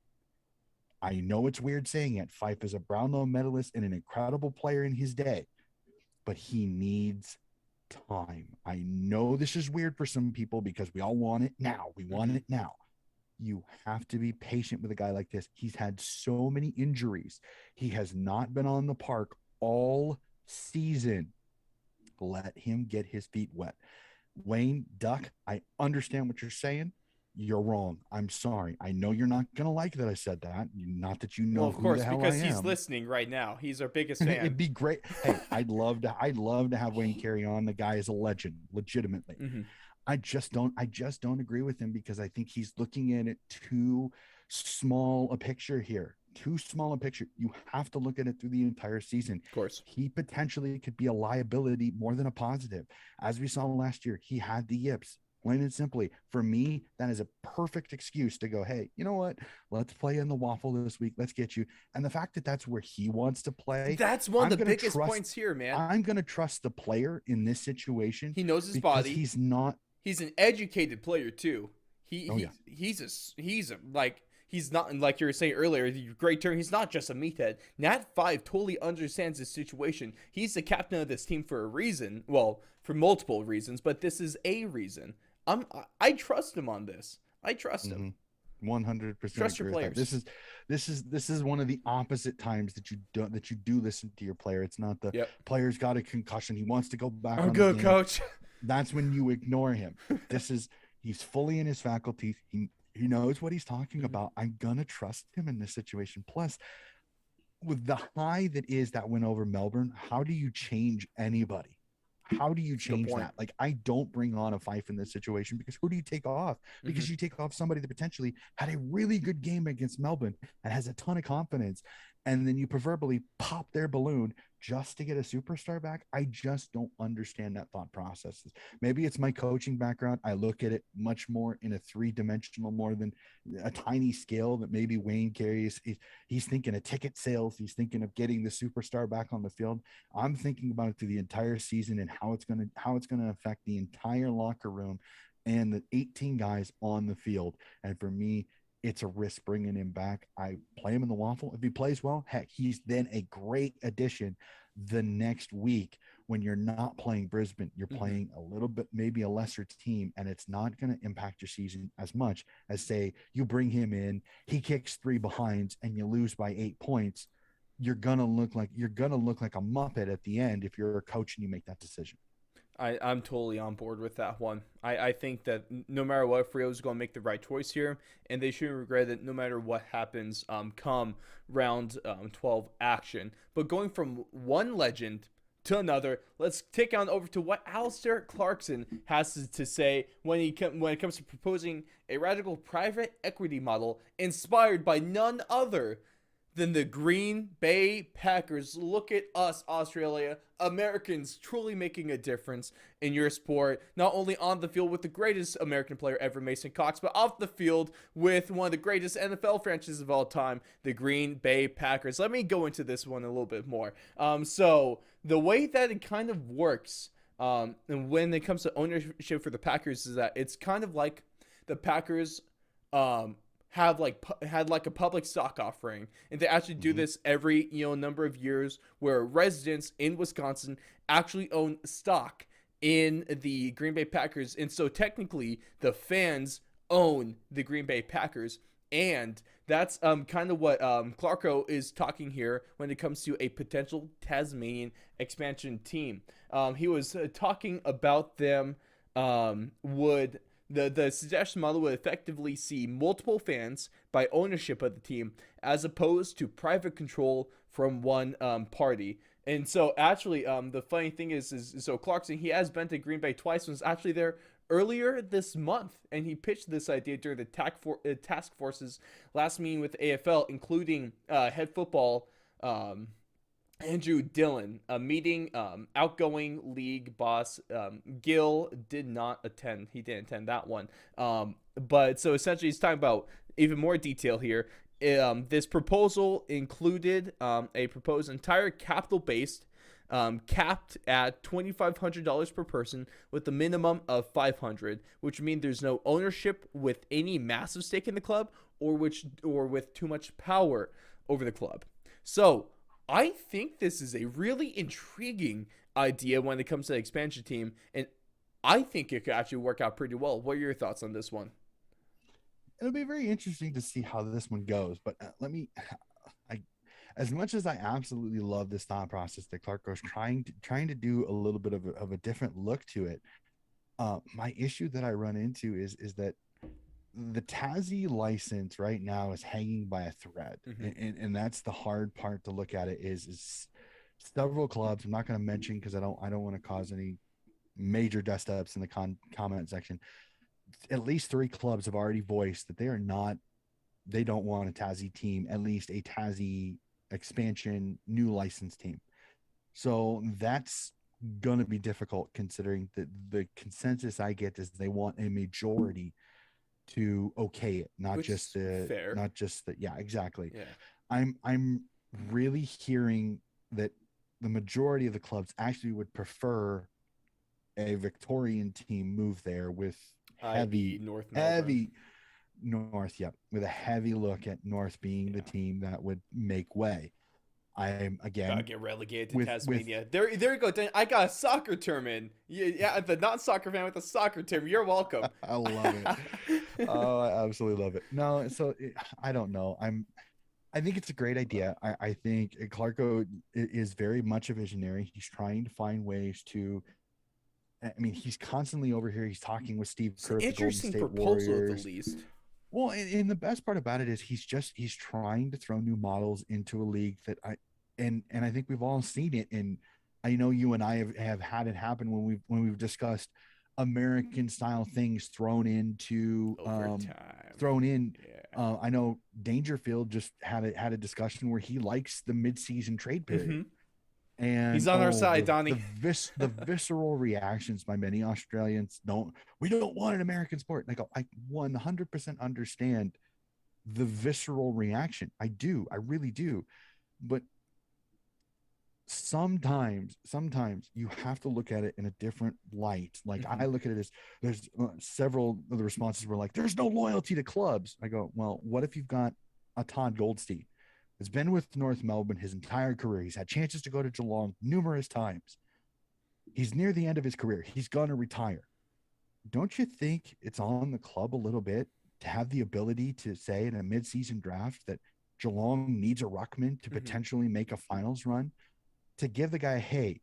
I know it's weird saying it. Fife is a Brownlow medalist and an incredible player in his day, but he needs time. I know this is weird for some people because we all want it now. We want it now. You have to be patient with a guy like this. He's had so many injuries. He has not been on the park all season. Let him get his feet wet. Wayne, Duck, I understand what you're saying. You're wrong. I'm sorry. I know you're not going to like that I said that. Not that you know well, of course, who the hell because I am. he's listening right now. He's our biggest fan. It'd be great. Hey, I'd love to have Wayne Carey on. The guy is a legend, legitimately. I just don't agree with him because I think he's looking at it too small a picture here. Too small a picture. You have to look at it through the entire season. Of course. He potentially could be a liability more than a positive. As we saw last year, he had the yips. Plain and simply, for me, that is a perfect excuse to go, hey, you know what? Let's play in the waffle this week. Let's get you. And the fact that that's where he wants to play. That's one of the biggest points here, man. I'm going to trust the player in this situation. He knows his body. He's an educated player too. He's not, like you were saying earlier, the great term, he's not just a meathead. Nat Fife totally understands his situation. He's the captain of this team for a reason. Well, for multiple reasons, but this is a reason. I trust him on this. I trust him. 100%. Trust your players. This is one of the opposite times that you do listen to your player. It's not the player's got a concussion. He wants to go back. Oh, good coach. That's when you ignore him. He's fully in his faculties. He knows what he's talking about. I'm gonna trust him in this situation. Plus, with the high that is that win over Melbourne, how do you change anybody? how do you change point. that? Like, I don't bring on a Fife in this situation, because who do you take off? Because you take off somebody that potentially had a really good game against Melbourne and has a ton of confidence, and then you proverbially pop their balloon just to get a superstar back. I just don't understand that thought process. Maybe it's my coaching background. I look at it much more in a three-dimensional, more than a tiny scale that maybe Wayne carries. He's thinking of ticket sales. He's thinking of getting the superstar back on the field. I'm thinking about it through the entire season and how it's going to affect the entire locker room and the 18 guys on the field. And for me, it's a risk bringing him back. I play him in the waffle. If he plays well, heck, he's then a great addition the next week when you're not playing Brisbane. You're playing a little bit, maybe a lesser team, and it's not going to impact your season as much as, say, you bring him in, he kicks 3 behinds, and you lose by 8 points. You're gonna look like a Muppet at the end if you're a coach and you make that decision. I'm totally on board with that one. I think that no matter what, Frio's going to make the right choice here, and they shouldn't regret it no matter what happens come round 12 action. But going from one legend to another, let's take on over to what Alistair Clarkson has to say when it comes to proposing a radical private equity model inspired by none other than the Green Bay Packers. Look at us, Australia, Americans truly making a difference in your sport, not only on the field with the greatest American player ever, Mason Cox, but off the field with one of the greatest NFL franchises of all time, the Green Bay Packers. Let me go into this one a little bit more. So the way that it kind of works, and when it comes to ownership for the Packers, is that it's kind of like the Packers had like a public stock offering, and they actually do this every number of years, where residents in Wisconsin actually own stock in the Green Bay Packers, and so technically the fans own the Green Bay Packers. And that's kind of what Clarko is talking here when it comes to a potential Tasmanian expansion team. He was talking about them The suggestion model would effectively see multiple fans by ownership of the team, as opposed to private control from one party. And so actually, the funny thing is so Clarkson, he has been to Green Bay twice, was actually there earlier this month, and he pitched this idea during the task force's last meeting with AFL, including head football Andrew Dillon, a meeting. Outgoing league boss Gill did not attend. He didn't attend that one. But so essentially, he's talking about even more detail here. This proposal included a proposed entire capital-based, capped at $2,500 per person, with a minimum of $500, which means there's no ownership with any massive stake in the club, or with too much power over the club. So I think this is a really intriguing idea when it comes to the expansion team, and I think it could actually work out pretty well. What are your thoughts on this one? It'll be very interesting to see how this one goes, but as much as I absolutely love this thought process that Clark was trying to do a little bit of a different look to it, my issue that I run into is that the Tassie license right now is hanging by a thread, and that's the hard part to look at it. Is several clubs, I'm not going to mention because I don't want to cause any major dust ups in the comment section. At least 3 clubs have already voiced that they don't want a Tassie team, at least a Tassie expansion new license team. So that's going to be difficult, considering that the consensus I get is they want a majority to okay it, not just the yeah, exactly. Yeah. I'm really hearing that the majority of the clubs actually would prefer a Victorian team move there with heavy North, with a heavy look at North being the team that would make way. I'm again gotta get relegated to Tasmania. There you go, Dan. I got a soccer term in. Yeah, the non-soccer fan with a soccer term. You're welcome. I love it. Oh, I absolutely love it. No, so I don't know. I think it's a great idea. I think Clarko is very much a visionary. He's trying to find ways to. I mean, he's constantly over here. He's talking with Steve Kerr, the Golden State Warriors. At the least. Well, and the best part about it is he's trying to throw new models into a league that I think we've all seen it in I know you and I have had it happen when we've discussed American style things thrown into Overtime. Yeah. I know Dangerfield just had a discussion where he likes the midseason trade period. Mm-hmm. And he's on our side, Donnie. The visceral reactions by many Australians we don't want an American sport. And I go, I 100% understand the visceral reaction. I really do. But sometimes you have to look at it in a different light. Like Mm-hmm. I look at it as there's several of the responses were like, there's no loyalty to clubs. I go, well, what if you've got a Todd Goldstein has been with North Melbourne his entire career. He's had chances to go to Geelong numerous times. He's near the end of his career. He's going to retire. Don't you think it's on the club a little bit to have the ability to say in a mid-season draft that Geelong needs a ruckman to potentially make a finals run, to give the guy, hey,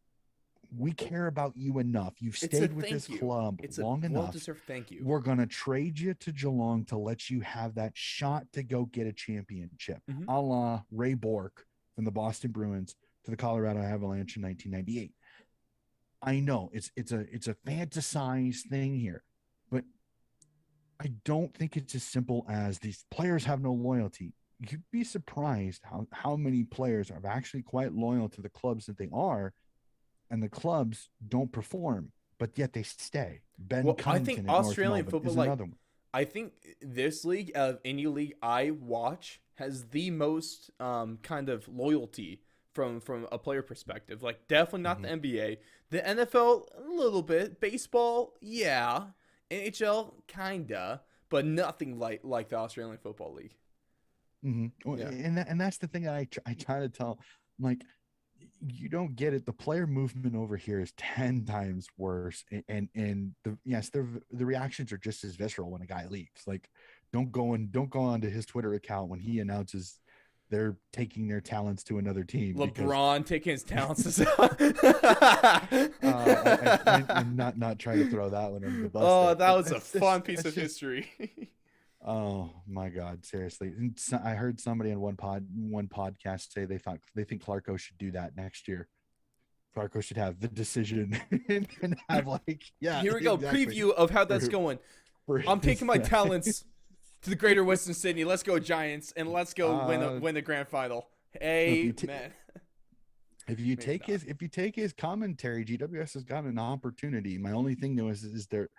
we care about you enough. You've stayed with this club long enough. Well-deserved thank you. We're going to trade you to Geelong to let you have that shot to go get a championship, a la Ray Bork from the Boston Bruins to the Colorado Avalanche in 1998. I know it's a fantasized thing here, but I don't think it's as simple as these players have no loyalty. You'd be surprised how many players are actually quite loyal to the clubs that they are, and the clubs don't perform, but yet they stay. I think Australian football, another one. I think this league, out of any league I watch, has the most kind of loyalty from a player perspective. Like, definitely not the NBA. The NFL, a little bit. Baseball, yeah. NHL, kinda, but nothing like the Australian Football League. Mm-hmm. Yeah. And that's the thing that I try to tell, like, you don't get it. The player movement over here is 10 times worse. And the reactions are just as visceral when a guy leaves. Like, don't go on to his Twitter account when he announces they're taking their talents to another team. LeBron taking his talents. I'm not trying to throw that one under the bus. Oh, that was a fun piece of history. Oh my God, seriously! And so, I heard somebody on one podcast say they think Clarko should do that next year. Clarko should have the decision and have Here we go, preview of how that's going. I'm taking my talents to the Greater Western Sydney. Let's go Giants, and let's go win the grand final. Amen. If you take his commentary, GWS has got an opportunity. My only thing though is there.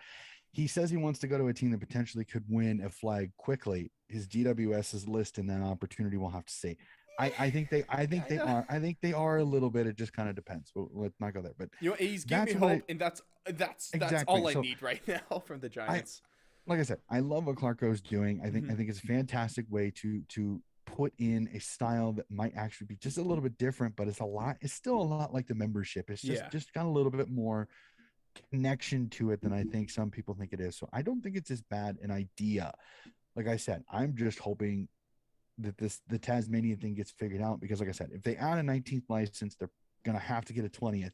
He says he wants to go to a team that potentially could win a flag quickly. His GWS's list and that opportunity, we'll have to see. I think they are a little bit. It just kind of depends. Let's not go there. But he's giving me hope, and that's exactly all I need right now from the Giants. Like I said, I love what Clarko's doing. I think it's a fantastic way to put in a style that might actually be just a little bit different, but it's still a lot like the membership. It's just got a little bit more connection to it than I think some people think it is. So I don't think it's as bad an idea. Like I said, I'm just hoping that the Tasmanian thing gets figured out, because like I said, if they add a 19th license, they're gonna have to get a 20th.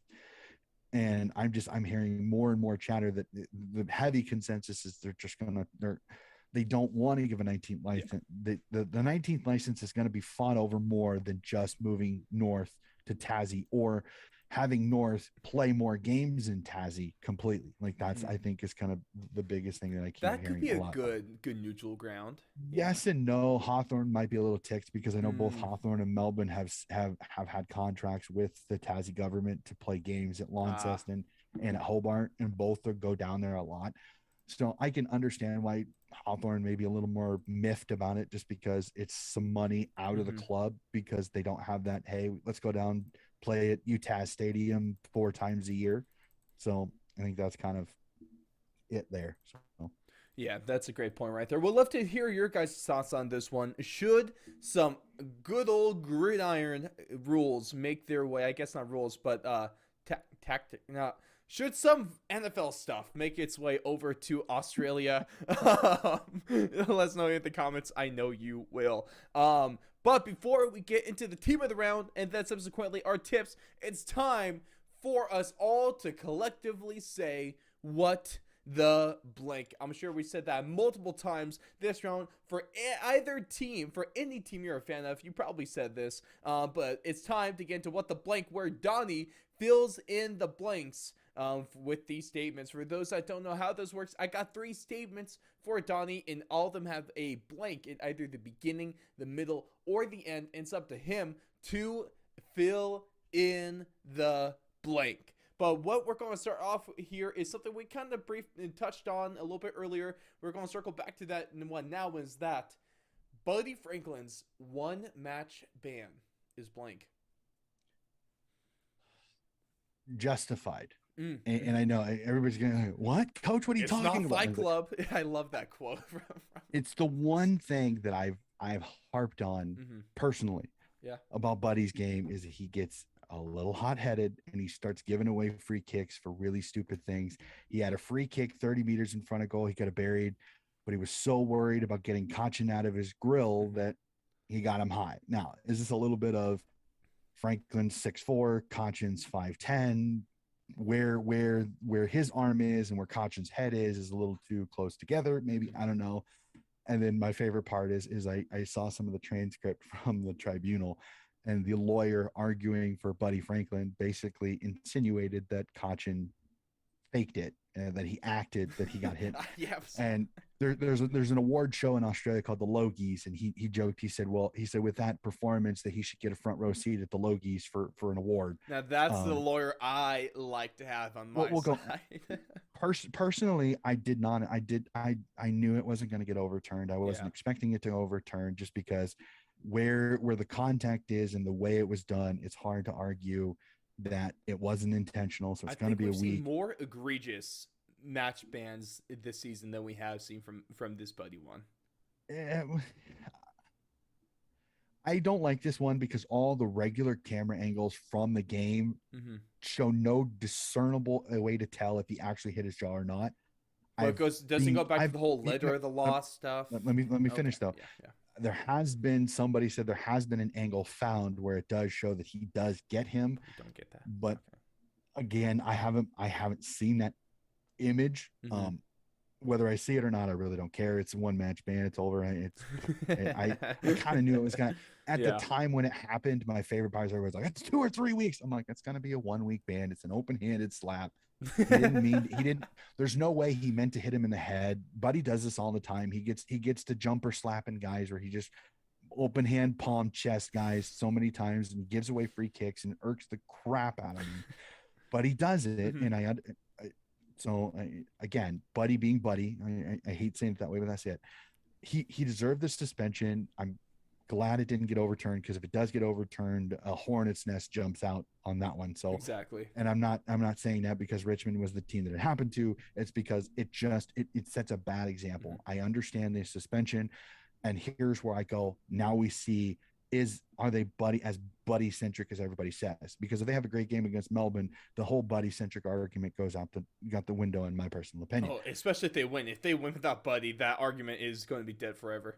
And I'm hearing more and more chatter that the heavy consensus is they don't want to give a 19th license. The 19th license is going to be fought over more than just moving north to Tassie or having North play more games in Tassie completely. Like that's, I think, is kind of the biggest thing that I keep hearing. That could be a good neutral ground. Yes and no. Hawthorn might be a little ticked because I know both Hawthorn and Melbourne have had contracts with the Tassie government to play games at Launceston and at Hobart, and both go down there a lot. So I can understand why Hawthorn may be a little more miffed about it, just because it's some money out of the club, because they don't have that, hey, let's go down, play at UTAS Stadium 4 times a year. So I think that's kind of it there. So yeah, that's a great point right there. We'll love to hear your guys' thoughts on this one. Should some good old gridiron rules make their way? I guess not rules, but tactic. Should some NFL stuff make its way over to Australia? Let us know in the comments. I know you will. But before we get into the team of the round and then subsequently our tips, it's time for us all to collectively say what the blank. I'm sure we said that multiple times this round for either team, for any team you're a fan of. You probably said this, but it's time to get into what the blank, where Donnie fills in the blanks with these statements. For those that don't know how this works, I got 3 statements for Donnie, and all of them have a blank in either the beginning, the middle, or the end. And it's up to him to fill in the blank. But what we're going to start off here is something we kind of briefly touched on a little bit earlier. We're going to circle back to that one now, is that Buddy Franklin's 1-match ban is blank. Justified. And I know everybody's going to like, what? Coach, what are you talking about? Fight Club. I love that quote. It's the one thing that I've harped on personally about Buddy's game is that he gets a little hot-headed and he starts giving away free kicks for really stupid things. He had a free kick 30 meters in front of goal. He could have buried, but he was so worried about getting Contention out of his grill that he got him high. Now, is this a little bit of Franklin's 6'4", Contention's 5'10", where his arm is and where Contention's head is a little too close together? Maybe, I don't know. And then my favorite part is I saw some of the transcript from the tribunal, and the lawyer arguing for Buddy Franklin basically insinuated that Contention faked it and that he acted, that he got hit. And there's an award show in Australia called the Logies, and he joked, he said with that performance that he should get a front row seat at the Logies for an award. Now that's the lawyer I like to have on my side. Personally, I did not. I knew it wasn't going to get overturned. I wasn't expecting it to overturn, just because where the contact is and the way it was done, it's hard to argue that it wasn't intentional. So it's going to be a week. More egregious match bans this season than we have seen from this Buddy one. I don't like this one because all the regular camera angles from the game show no discernible way to tell if he actually hit his jaw or not. Well, doesn't go back to the whole letter of the law stuff. Let me finish though. Yeah. There has been, somebody said there has been an angle found where it does show that he does get him. I don't get that. But again, I haven't seen that image. Whether I see it or not, I really don't care. It's a 1-match ban. It's over. I kind of knew it was going to, at the time when it happened, my favorite part was like, it's 2 or 3 weeks. I'm like, it's going to be a 1-week ban. It's an open-handed slap. He didn't, there's no way he meant to hit him in the head. Buddy does this all the time. He gets to jumper slapping guys where he just open hand palm chest guys so many times and gives away free kicks and irks the crap out of him. But he does it. And again, Buddy being Buddy, I hate saying it that way, but that's it. He deserved this suspension. I'm glad it didn't get overturned, because if it does get overturned, a hornet's nest jumps out on that one. So exactly. And I'm not saying that because Richmond was the team that it happened to. It's because it sets a bad example. I understand the suspension, and here's where I go. Now we see, are they Buddy centric as everybody says? Because if they have a great game against Melbourne, the whole Buddy centric argument goes out the window, in my personal opinion. Oh, especially if they win. If they win without Buddy, that argument is going to be dead forever.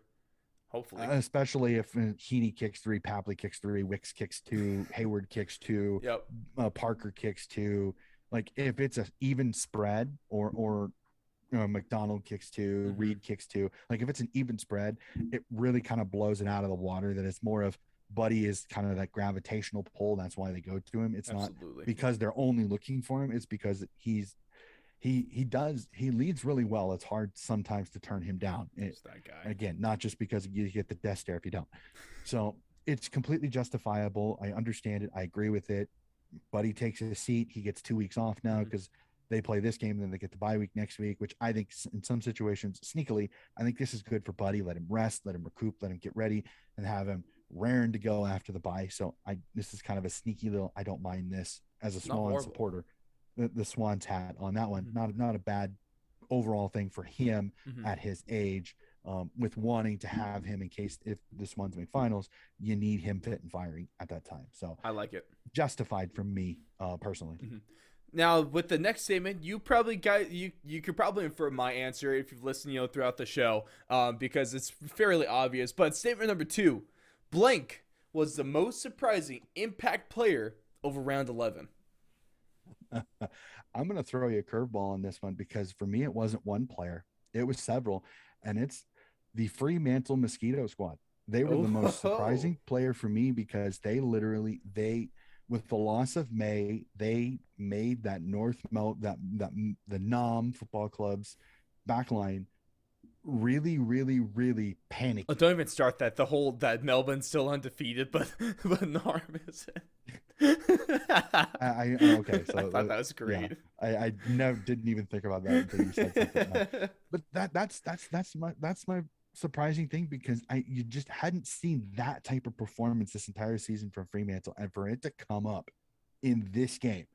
Hopefully. Especially if Heaney kicks 3, Papley kicks 3, Wicks kicks 2, Hayward kicks 2, Parker kicks 2. Like, if it's an even spread, or McDonald kicks 2, Reed kicks 2. Like, if it's an even spread, it really kind of blows it out of the water that it's more of Buddy is kind of that gravitational pull. That's why they go to him. It's not because they're only looking for him. It's because he leads really well. It's hard sometimes to turn him down. It's that guy. Again, not just because you get the death stare if you don't. So it's completely justifiable. I understand it. I agree with it. Buddy takes his seat. He gets 2 weeks off now because they play this game, and then they get the bye week next week, which I think in some situations, sneakily, I think this is good for Buddy. Let him rest, let him recoup, let him get ready, and have him raring to go after the bye. So this is kind of a sneaky little, I don't mind this as a Swans supporter. The Swans hat on that one. Not a bad overall thing for him at his age, with wanting to have him in case if the Swans make finals, you need him fit and firing at that time. So I like it. Justified from me personally. Now, with the next statement, you could probably infer my answer if you've listened, throughout the show, because it's fairly obvious. But statement number 2, blank was the most surprising impact player over round 11. I'm going to throw you a curveball on this one because for me, it wasn't one player, it was several. And it's the Fremantle Mosquito Squad. They were the most surprising player for me because with the loss of May, they made that the Nom Football Club's backline really, really, really panicky. Oh, don't even start that. That Melbourne's still undefeated, but Norm isn't. Okay, so I thought that was great. Yeah, I never didn't even think about that until you said something. But that's my surprising thing because you just hadn't seen that type of performance this entire season from Fremantle, and for it to come up in this game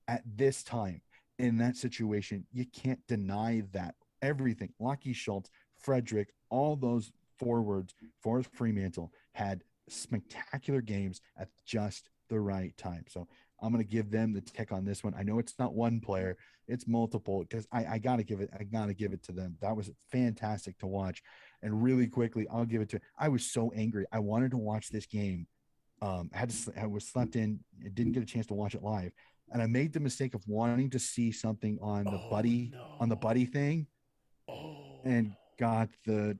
at this time in that situation, you can't deny that everything. Lockie Schultz, Frederick, all those forwards for Fremantle had spectacular games at just the right time. So I'm going to give them the tick on this one. I know it's not one player, it's multiple, because I got to give it to them. That was fantastic to watch. And really quickly, I'll give it to, I was so angry. I wanted to watch this game. I was slept in, didn't get a chance to watch it live. And I made the mistake of wanting to see something on the buddy thing. And got the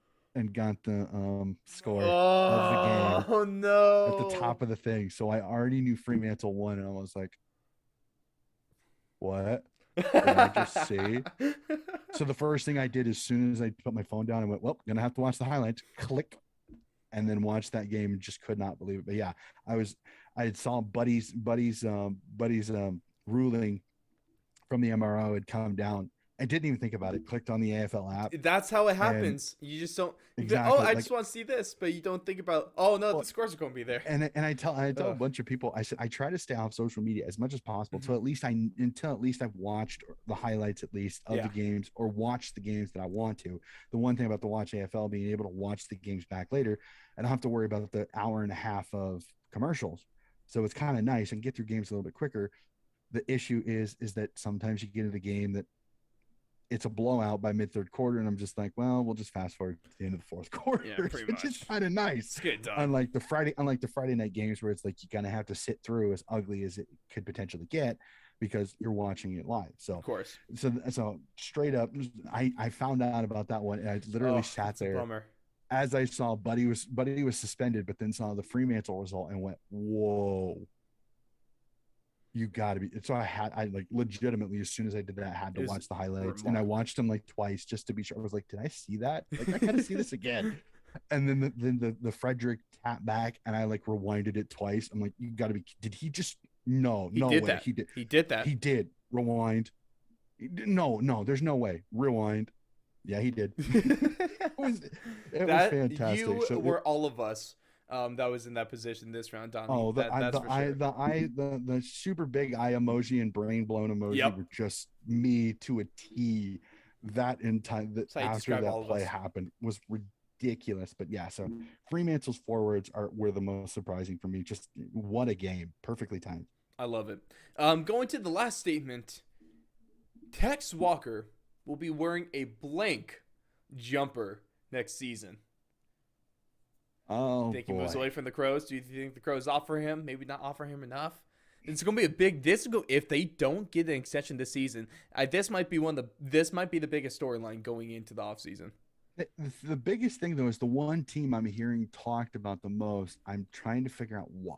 score of the game. Oh no! At the top of the thing, so I already knew Fremantle won, and I was like, "What did I just see?" So the first thing I did as soon as I put my phone down, I went, "Well, gonna have to watch the highlights." Click, and then watch that game. And just could not believe it. But yeah, I saw Buddy's ruling from the MRO had come down. I didn't even think about it. Clicked on the AFL app. That's how it happens. You just don't. Exactly. I just want to see this, but you don't think about. Oh no, the scores are going to be there. And I tell a bunch of people. I said I try to stay off social media as much as possible. So until at least I've watched the highlights at least of the games or watched the games that I want to. The one thing about the Watch AFL being able to watch the games back later, I don't have to worry about the hour and a half of commercials. So it's kind of nice and get through games a little bit quicker. The issue is that sometimes you get into a game that it's a blowout by mid-third quarter, and I'm just like, well, we'll just fast forward to the end of the fourth quarter, which is kind of nice. Unlike the Friday night games where it's like you kind of have to sit through as ugly as it could potentially get because you're watching it live. So, of course. So straight up, I found out about that one, and I literally sat there as I saw Buddy was suspended, but then saw the Fremantle result and went, whoa. You got to be. So I like legitimately, as soon as I did that, I had to watch the highlights, and I watched them like twice just to be sure. I was like, did I see that? Like, I got to see this again. And then the Frederick tap back, and I like rewinded it twice. I'm like, you got to be. Did he just? No way. That. He did. He did that. He did. Rewind. No. There's no way. Rewind. Yeah, he did. it was fantastic. You were all of us. That was in that position this round, Donnie. Oh, the super big eye emoji and brain blown emoji were just me to a T. That in time that after that play happened was ridiculous. But yeah, so Fremantle's forwards were the most surprising for me. Just what a game, perfectly timed. I love it. Going to the last statement, Tex Walker will be wearing a blank jumper next season. Oh, think he moves away from the Crows? Do you think the Crows offer him? Maybe not offer him enough. It's going to be if they don't get an extension this season. This might be the biggest storyline going into the offseason. The biggest thing though is the one team I'm hearing talked about the most. I'm trying to figure out why,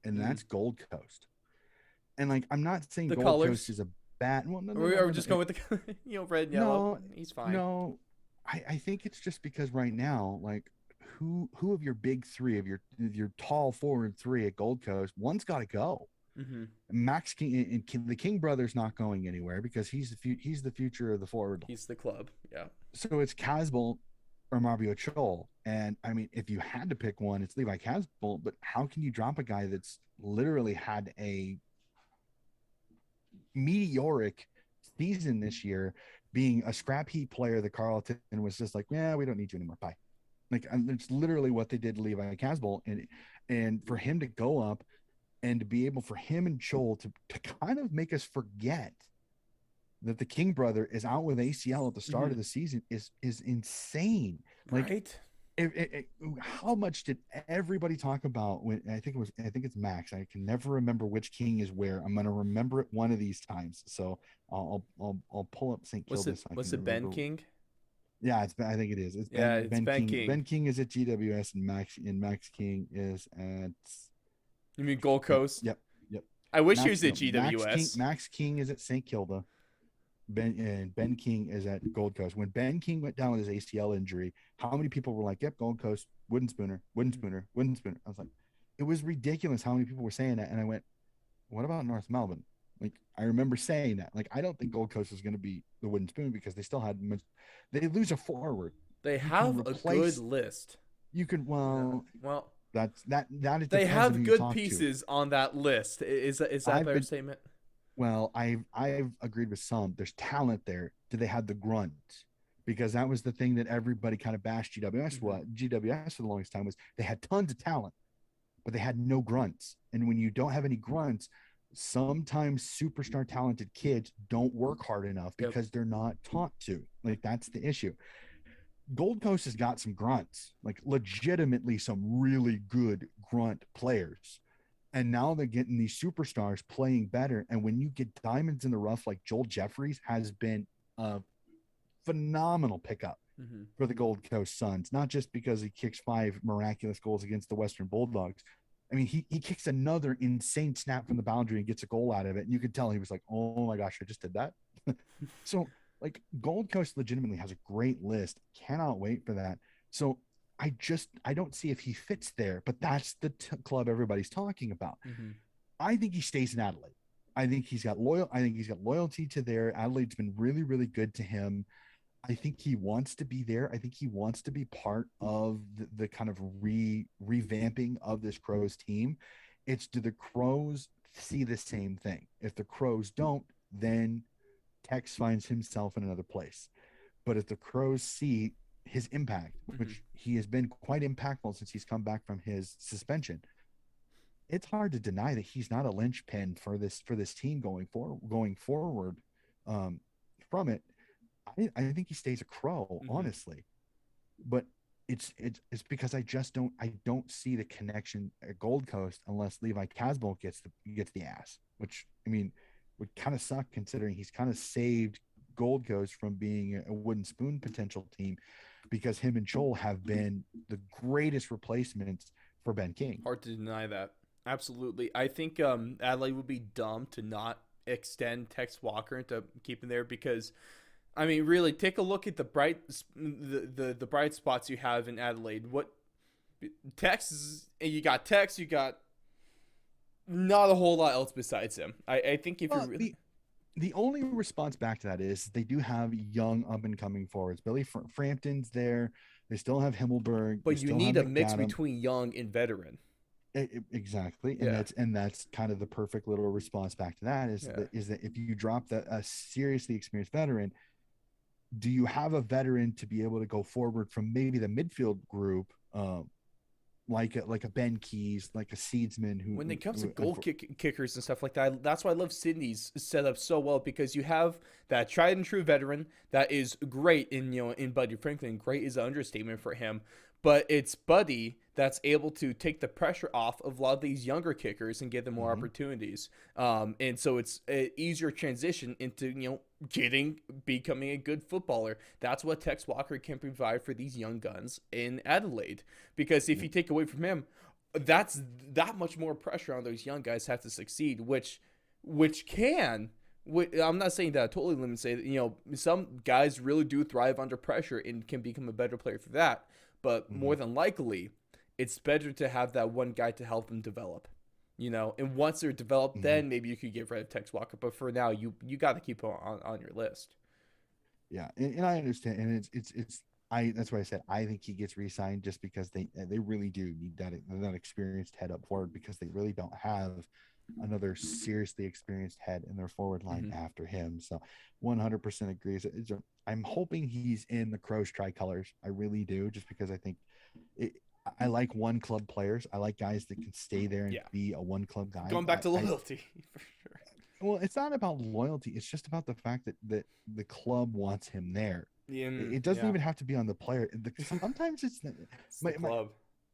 and that's Gold Coast. And like, I'm not saying Gold Coast is a bad. Well, no, we're just going with the red and yellow. He's fine. No, I think it's just because right now, like. Who of your big three of your tall forward three at Gold Coast, one's got to go. Mm-hmm. Max King and the King brothers not going anywhere because he's the future of the forward. He's the club, yeah. So it's Casbolt or Mario Chol, and I mean, if you had to pick one, it's Levi Casbolt. But how can you drop a guy that's literally had a meteoric season this year, being a scrap heap player that Carlton was just like, yeah, we don't need you anymore, bye. Like, it's literally what they did to Levi Casbolt, and for him to go up and to be able for him and Joel to kind of make us forget that the King brother is out with ACL at the start of the season is insane. Like, how much did everybody talk about when I think it's Max. I can never remember which king is where. I'm gonna remember it one of these times. So I'll pull up St. Kilda. Was it Ben King? Yeah, I think it is. It's Ben. Yeah, it's Ben Ben King. King. Ben King is at GWS, and Max King is at. You mean Gold Coast? Yep. I wish Max, he was at GWS. Max King is at St. Kilda. Ben King is at Gold Coast. When Ben King went down with his ACL injury, how many people were like, "Yep, Gold Coast, wooden spooner." I was like, it was ridiculous how many people were saying that, and I went, "What about North Melbourne?" Like, I remember saying that. Like, I don't think Gold Coast is going to be the wooden spoon because they still had much. They lose a forward. They have a good list. You could well. That's that. They have good pieces on that list. Is that a better statement? Well, I've agreed with some. There's talent there. Do they have the grunt? Because that was the thing that everybody kind of bashed GWS. GWS for the longest time was they had tons of talent, but they had no grunts. And when you don't have any grunts, sometimes superstar talented kids don't work hard enough because they're not taught to. Like, that's the issue. Gold Coast has got some grunts, like legitimately some really good grunt players. And now they're getting these superstars playing better. And when you get diamonds in the rough, like Joel Jeffries has been a phenomenal pickup for the Gold Coast Suns, not just because he kicks 5 miraculous goals against the Western Bulldogs. I mean, he kicks another insane snap from the boundary and gets a goal out of it. And you could tell he was like, oh my gosh, I just did that. So, like, Gold Coast legitimately has a great list. Cannot wait for that. So I don't see if he fits there, but that's the club everybody's talking about. I think he stays in Adelaide. I think he's got loyalty to there. Adelaide's been really, really good to him. I think he wants to be there. I think he wants to be part of the kind of revamping of this Crows team. It's, do the Crows see the same thing? If the Crows don't, then Tex finds himself in another place. But if the Crows see his impact, which he has been quite impactful since he's come back from his suspension, it's hard to deny that he's not a linchpin for this team going forward from it. I think he stays a Crow, honestly. But it's because I don't see the connection at Gold Coast unless Levi Casbolt gets the ass, which, I mean, would kind of suck considering he's kind of saved Gold Coast from being a wooden spoon potential team, because him and Joel have been the greatest replacements for Ben King. Hard to deny that. Absolutely. I think Adelaide would be dumb to not extend Tex Walker and to keep him there, because, I mean, really, take a look at the bright spots you have in Adelaide. What you got not a whole lot else besides him. I think if you're really... The only response back to that is they do have young up-and-coming forwards. Billy Frampton's there. They still have Himmelberg. But you need a mix between young and veteran. Exactly. And that's kind of the perfect little response back to that is that if you drop a seriously experienced veteran, do you have a veteran to be able to go forward from maybe the midfield group, like a Ben Keys, like a Seedsman, who, when it comes to goal kickers and stuff like that, that's why I love Sydney's setup so well, because you have that tried and true veteran that is great in Buddy Franklin. Great is an understatement for him, but it's Buddy that's able to take the pressure off of a lot of these younger kickers and give them more opportunities. And so it's an easier transition into, becoming a good footballer. That's what Tex Walker can provide for these young guns in Adelaide. Because if you take away from him, that's that much more pressure on those young guys have to succeed, which can... I'm not saying that I totally limit, say that, some guys really do thrive under pressure and can become a better player for that. But more than likely, it's better to have that one guy to help them develop, and once they're developed, then maybe you could get rid of Tex Walker. But for now, you got to keep him on your list. Yeah. And I understand. And that's why I said, I think he gets re-signed just because they really do need that experienced head up forward, because they really don't have another seriously experienced head in their forward line after him. So 100% agrees. I'm hoping he's in the Crows tricolors. I really do, just because I think I like one club players. I like guys that can stay there and be a one club guy. Going back to loyalty, for sure. Well, it's not about loyalty. It's just about the fact that the club wants him there. It doesn't even have to be on the player. Sometimes it's the club.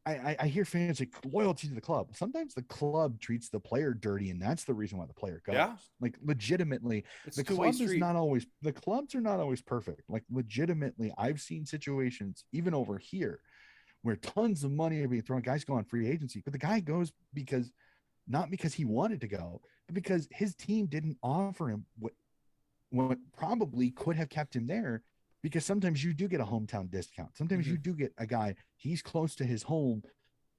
I hear fans like loyalty to the club. Sometimes the club treats the player dirty, and that's the reason why the player goes. Yeah. Like legitimately, It's the clubs are not always perfect. Like legitimately, I've seen situations even over here where tons of money are being thrown. Guys go on free agency, but the guy goes not because he wanted to go, but because his team didn't offer him what probably could have kept him there. Because sometimes you do get a hometown discount. Sometimes you do get a guy, he's close to his home.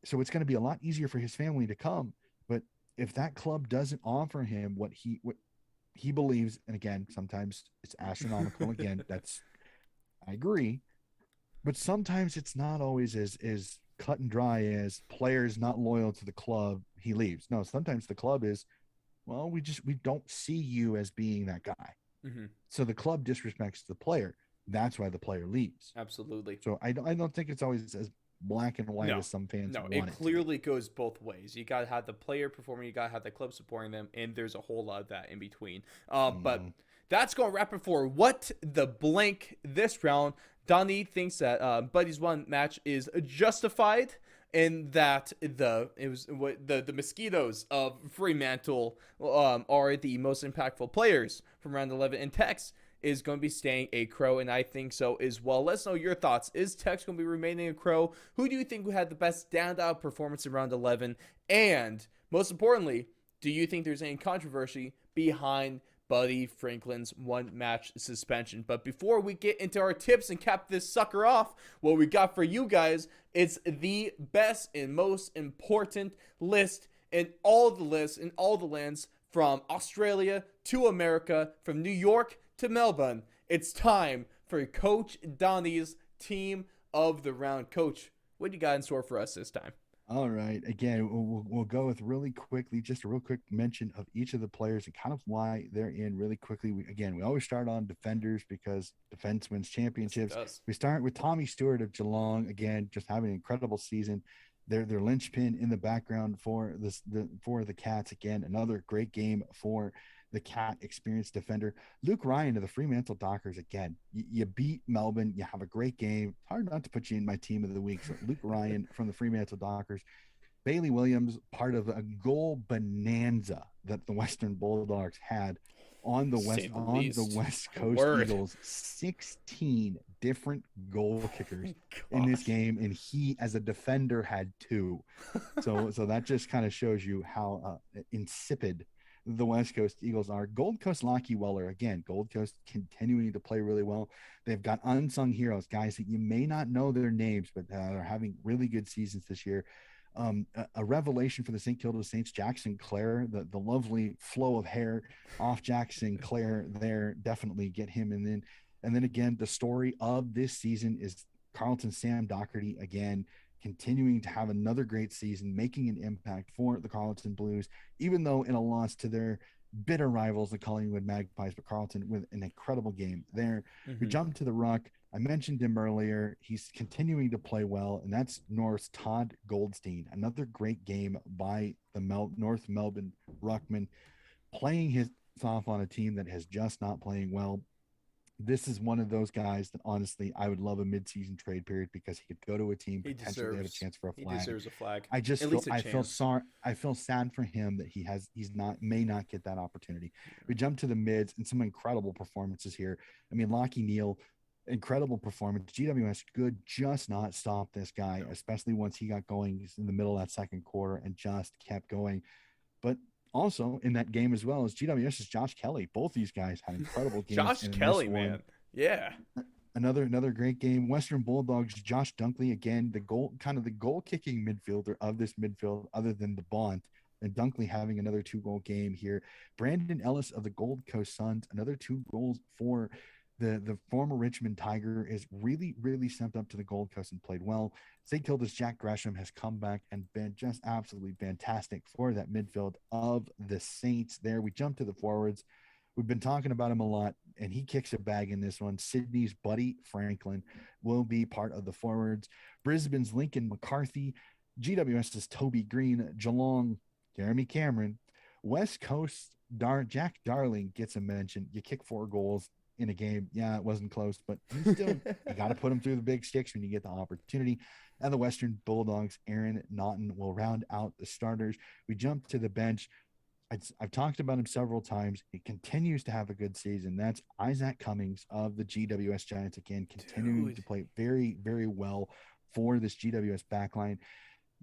So it's going to be a lot easier for his family to come. But if that club doesn't offer him what he believes, and again, sometimes it's astronomical. Again, I agree. But sometimes it's not always as cut and dry as players not loyal to the club, he leaves. No, sometimes the club is, well, we don't see you as being that guy. So the club disrespects the player. That's why the player leaves. Absolutely. So I don't think it's always as black and white as some fans want it clearly goes both ways. You got to have the player performing, you got to have the club supporting them, and there's a whole lot of that in between. But that's going to wrap it for what the blank this round. Donnie thinks that Buddy's one match is justified, and that the mosquitoes of Fremantle are the most impactful players from round 11, and Tex is going to be staying a Crow, and I think so as well. Let's know your thoughts. Is Tex going to be remaining a Crow? Who do you think had the best standout performance in round 11? And most importantly, do you think there's any controversy behind Buddy Franklin's one-match suspension? But before we get into our tips and cap this sucker off, what we got for you guys is the best and most important list in all the lists, in all the lands, from Australia to America, from New York to Melbourne. It's time for Coach Donnie's team of the round. Coach, what do you got in store for us this time? All right. Again, we'll go with really quickly, just a real quick mention of each of the players and kind of why they're in really quickly. We always start on defenders because defense wins championships. Yes, we start with Tommy Stewart of Geelong. Again, just having an incredible season. They're linchpin in the background for the Cats. Again, another great game for the Cat experienced defender. Luke Ryan of the Fremantle Dockers. Again, you beat Melbourne. You have a great game. It's hard not to put you in my team of the week. So Luke Ryan from the Fremantle Dockers. Bailey Williams, part of a goal bonanza that the Western Bulldogs had on the West Coast Eagles. 16 different goal kickers in this game, and he as a defender had 2. So that just kind of shows you how insipid the West Coast Eagles are. Gold Coast Lockie Weller, again, Gold Coast continuing to play really well. They've got unsung heroes, guys that you may not know their names, but are having really good seasons this year. A revelation for the St. Kilda Saints, Jack Sinclair, the lovely flow of hair off Jack Sinclair there, definitely get him in. And then again, the story of this season is Carlton Sam Doherty, again, continuing to have another great season, making an impact for the Carlton Blues, even though in a loss to their bitter rivals, the Collingwood Magpies, but Carlton with an incredible game there. We jump to the ruck. I mentioned him earlier. He's continuing to play well, and that's Norris Todd Goldstein. Another great game by the North Melbourne ruckman, playing his off on a team that has just not playing well. This is one of those guys that honestly I would love a mid-season trade period because he could go to a team potentially have a chance for a flag. He deserves a flag. I feel sad for him that he's may not get that opportunity. We jump to the mids and some incredible performances here. I mean, Lachie Neale, incredible performance. GWS good, just not stop this guy, especially once he got going in the middle of that second quarter and just kept going. But also in that game as well as GWS's Josh Kelly. Both these guys had incredible games. Josh Kelly, man. Yeah. Another great game. Western Bulldogs, Josh Dunkley, again, the goal kicking midfielder of this midfield other than the Bont. And Dunkley having another 2-goal game here. Brandon Ellis of the Gold Coast Suns, another 2 goals for the former Richmond Tiger, is really, really stepped up to the Gold Coast and played well. St. Kilda's Jack Gresham has come back and been just absolutely fantastic for that midfield of the Saints there. We jump to the forwards. We've been talking about him a lot, and he kicks a bag in this one. Sydney's Buddy Franklin will be part of the forwards. Brisbane's Lincoln McCarthy. GWS's Toby Green. Geelong, Jeremy Cameron. West Coast, Jack Darling gets a mention. You kick 4 goals. in a game. Yeah, it wasn't close, but you got to put them through the big sticks when you get the opportunity. And the Western Bulldogs, Aaron Naughton will round out the starters. We jump to the bench. I've talked about him several times. He continues to have a good season. That's Isaac Cummings of the GWS Giants, again, continuing to play very, very well for this GWS backline.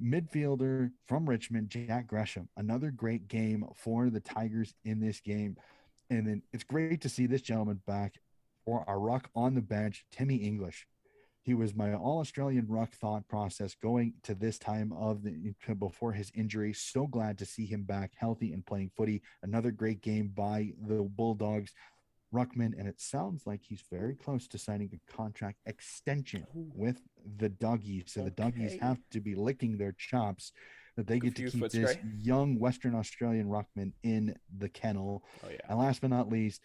Midfielder from Richmond, Jack Gresham, another great game for the Tigers in this game. And then it's great to see this gentleman back for our ruck on the bench, Timmy English. He was my all-Australian ruck thought process going to this time before his injury. So glad to see him back healthy and playing footy. Another great game by the Bulldogs ruckman, and it sounds like he's very close to signing a contract extension with the Doggies. So the Doggies have to be licking their chops that they get to keep this young Western Australian ruckman in the kennel. Oh, yeah. And last but not least,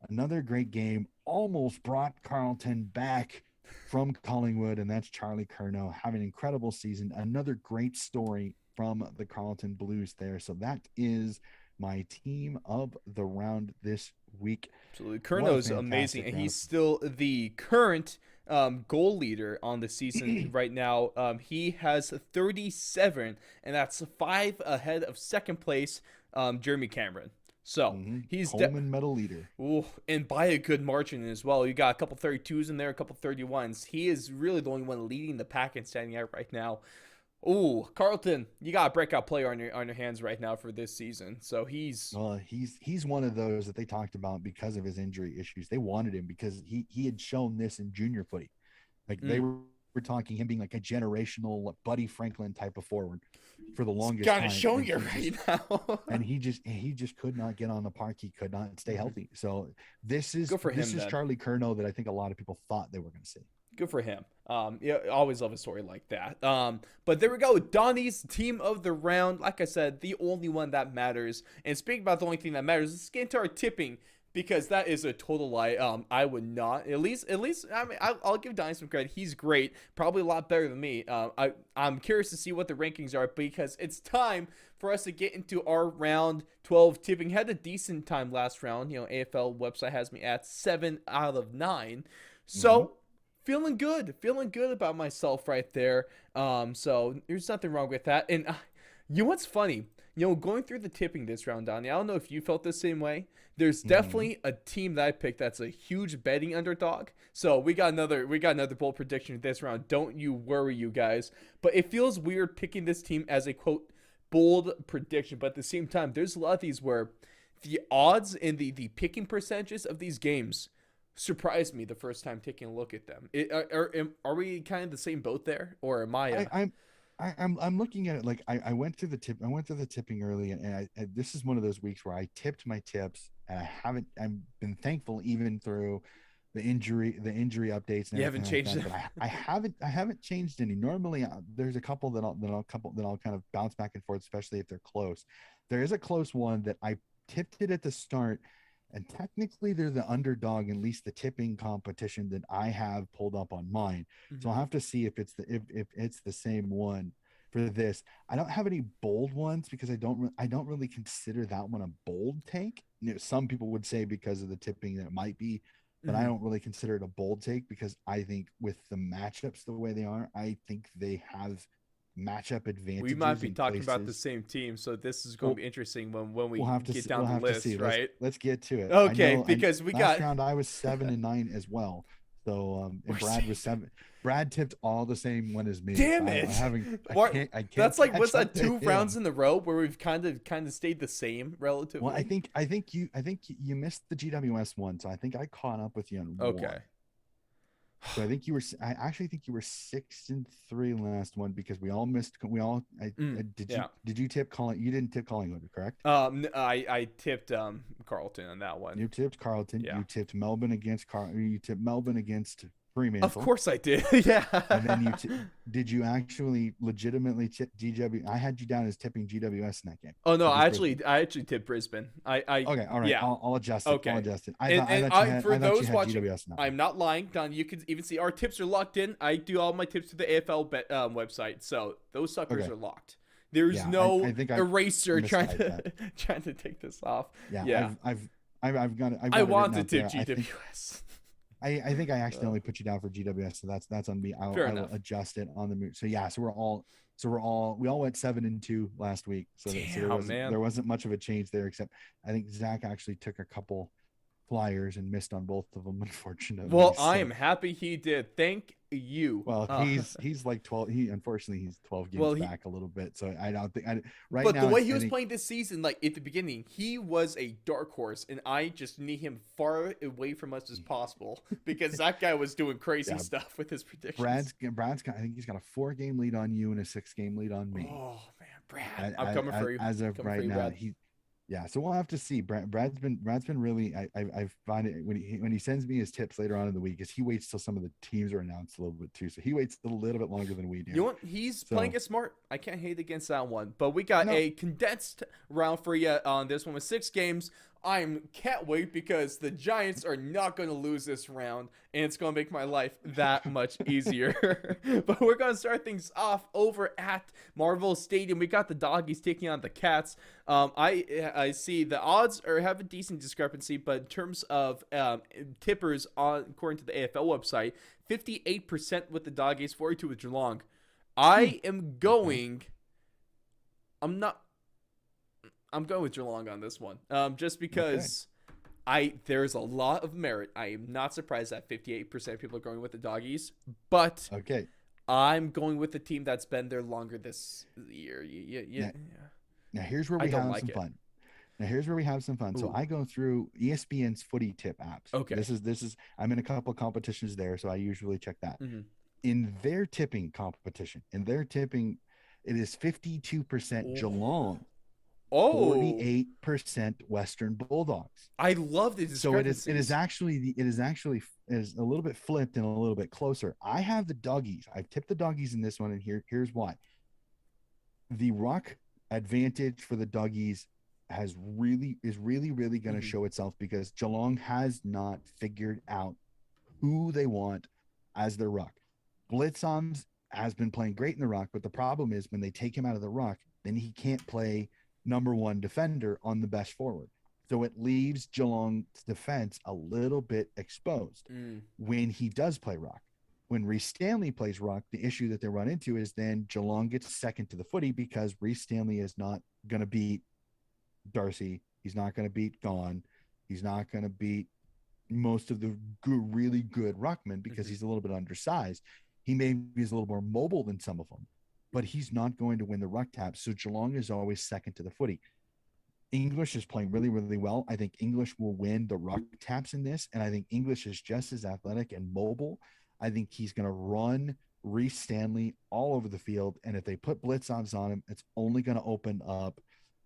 another great game almost brought Carlton back from Collingwood, and that's Charlie Curnow having an incredible season. Another great story from the Carlton Blues there. So that is my team of the round this week. Absolutely. Curnow's amazing, and he's still the current goal leader on the season right now. He has 37, and that's 5 ahead of second place, Jeremy Cameron. So he's Coleman medal leader. And by a good margin as well. You got a couple 32s in there, a couple 31s. He is really the only one leading the pack and standing out right now. Carlton, you got a breakout player on your hands right now for this season. So he's one of those that they talked about because of his injury issues. They wanted him because he had shown this in junior footy. Like they were talking him being like a generational Buddy Franklin type of forward for the longest time. He's kind of showing you right now. And he just could not get on the park. He could not stay healthy. So this is Charlie Curnow that I think a lot of people thought they were going to see. Good for him. Yeah, always love a story like that. But there we go. Donnie's team of the round. Like I said, the only one that matters. And speaking about the only thing that matters, let's get into our tipping, because that is a total lie. I would not. At least. I mean, I'll give Donnie some credit. He's great. Probably a lot better than me. I'm curious to see what the rankings are, because it's time for us to get into our round 12 tipping. Had a decent time last round. AFL website has me at 7 out of 9. So. Feeling good about myself right there. So there's nothing wrong with that. And you know what's funny? Going through the tipping this round, Donnie, I don't know if you felt the same way. There's definitely a team that I picked that's a huge betting underdog. So we got another bold prediction this round. Don't you worry, you guys. But it feels weird picking this team as a quote bold prediction. But at the same time, there's a lot of these where the odds and the picking percentages of these games surprised me the first time taking a look at them. Are we kind of the same boat there, or am I? I'm looking at it like I went through the tipping early, and this is one of those weeks where I tipped my tips, and I've been thankful even through the injury updates. And you haven't changed it. I haven't changed any. Normally, there's a couple that I'll kind of bounce back and forth, especially if they're close. There is a close one that I tipped it at the start. And technically, they're the underdog, at least the tipping competition that I have pulled up on mine. So I'll have to see if it's the same one for this. I don't have any bold ones because I don't really consider that one a bold take. Some people would say because of the tipping that it might be, but I don't really consider it a bold take because I think with the matchups the way they are, I think they have matchup advantages. We might be talking about the same team, so this is going to be interesting when we get down the list, right? Let's get to it. Okay, because last round I was 7 and 9 as well. So and Brad was 7. Brad tipped all the same one as me. Damn it! I can't That's like what's that 2 rounds in the row where we've kind of stayed the same relatively. Well, I think you missed the GWS one, so I think I caught up with you on one. So I actually think you were 6 and 3 last one because we all missed. Did you tip Collingwood? You didn't tip Collingwood, correct? I tipped Carlton on that one. You tipped Carlton. Yeah. You tipped Melbourne against You tipped Melbourne against Fremantle. Of course I did. Yeah. And then did you actually legitimately tip GW? I had you down as tipping GWS in that game. Oh no, I actually tipped Brisbane. Okay, all right. Yeah. I'll adjust it. Okay. I'll adjust it. For those watching, I'm not lying, Don. You can even see our tips are locked in. I do all my tips to the AFL website, so those suckers are locked. There's no eraser trying to take this off. Yeah. I've got it. I written want to out tip there. GWS. I think I accidentally put you down for GWS, so that's on me. I will adjust it on the move. So yeah, we all went 7-2 last week. So, there wasn't much of a change there, except I think Zach actually took a couple flyers and missed on both of them, unfortunately. Well, I am happy he did. Thank you. Well, he's like 12. Unfortunately he's 12 games back a little bit. So I don't think right but now. But the way he was playing this season, like at the beginning, he was a dark horse, and I just need him far away from us as possible because that guy was doing crazy stuff with his predictions. Brad's got, I think he's got a 4-game lead on you and a 6-game lead on me. Oh man, Brad, I'm coming for you. As of right now, yeah, so we'll have to see. Brad's been really. I find it when he sends me his tips later on in the week, is he waits till some of the teams are announced a little bit too. So he waits a little bit longer than we do. You know what? He's playing it smart. I can't hate against that one. But we got a condensed round for you on this one with 6 games. I can't wait because the Giants are not going to lose this round, and it's going to make my life that much easier. But we're going to start things off over at Marvel Stadium. We got the Doggies taking on the Cats. I see the odds have a decent discrepancy, but in terms of tippers, according to the AFL website, 58% with the Doggies, 42% with Geelong. I am going. I'm going with Geelong on this one, just because there's a lot of merit. I am not surprised that 58% of people are going with the Doggies, but I'm going with the team that's been there longer this year. Now here's where we have some fun. Ooh. So I go through ESPN's footy tip apps. Okay. This is I'm in a couple competitions there, so I usually check that. Mm-hmm. In their tipping competition, it is 52% Geelong. 48% Western Bulldogs. I love the discrepancies. So it is actually a little bit flipped and a little bit closer. I have the Doggies. I've tipped the Doggies in this one, and here's why. The ruck advantage for the Doggies is really going to show itself because Geelong has not figured out who they want as their ruck. Blitzons has been playing great in the ruck, but the problem is when they take him out of the ruck, then he can't play number 1 defender on the best forward. So it leaves Geelong's defense a little bit exposed when he does play ruck. When Reece Stanley plays ruck, the issue that they run into is then Geelong gets second to the footy because Reece Stanley is not going to beat Darcy. He's not going to beat Gawn. He's not going to beat most of the really good ruckmen because he's a little bit undersized. He maybe is a little more mobile than some of them, but he's not going to win the ruck tap. So Geelong is always second to the footy. English is playing really, really well. I think English will win the ruck taps in this, and I think English is just as athletic and mobile. I think he's going to run Reece Stanley all over the field, and if they put blitz-ons on him, it's only going to open up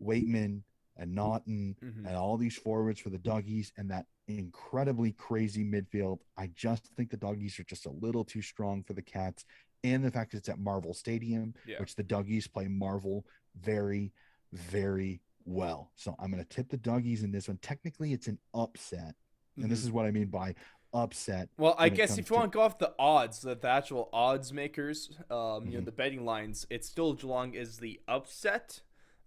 Waitman and Naughton and all these forwards for the Doggies and that incredibly crazy midfield. I just think the Doggies are just a little too strong for the Cats. And the fact that it's at Marvel Stadium, which the Doggies play Marvel very, very well. So I'm going to tip the Doggies in this one. Technically, it's an upset. And this is what I mean by upset. Well, I guess if you want to go off the odds, the actual odds makers, the betting lines, it's still Geelong is the upset.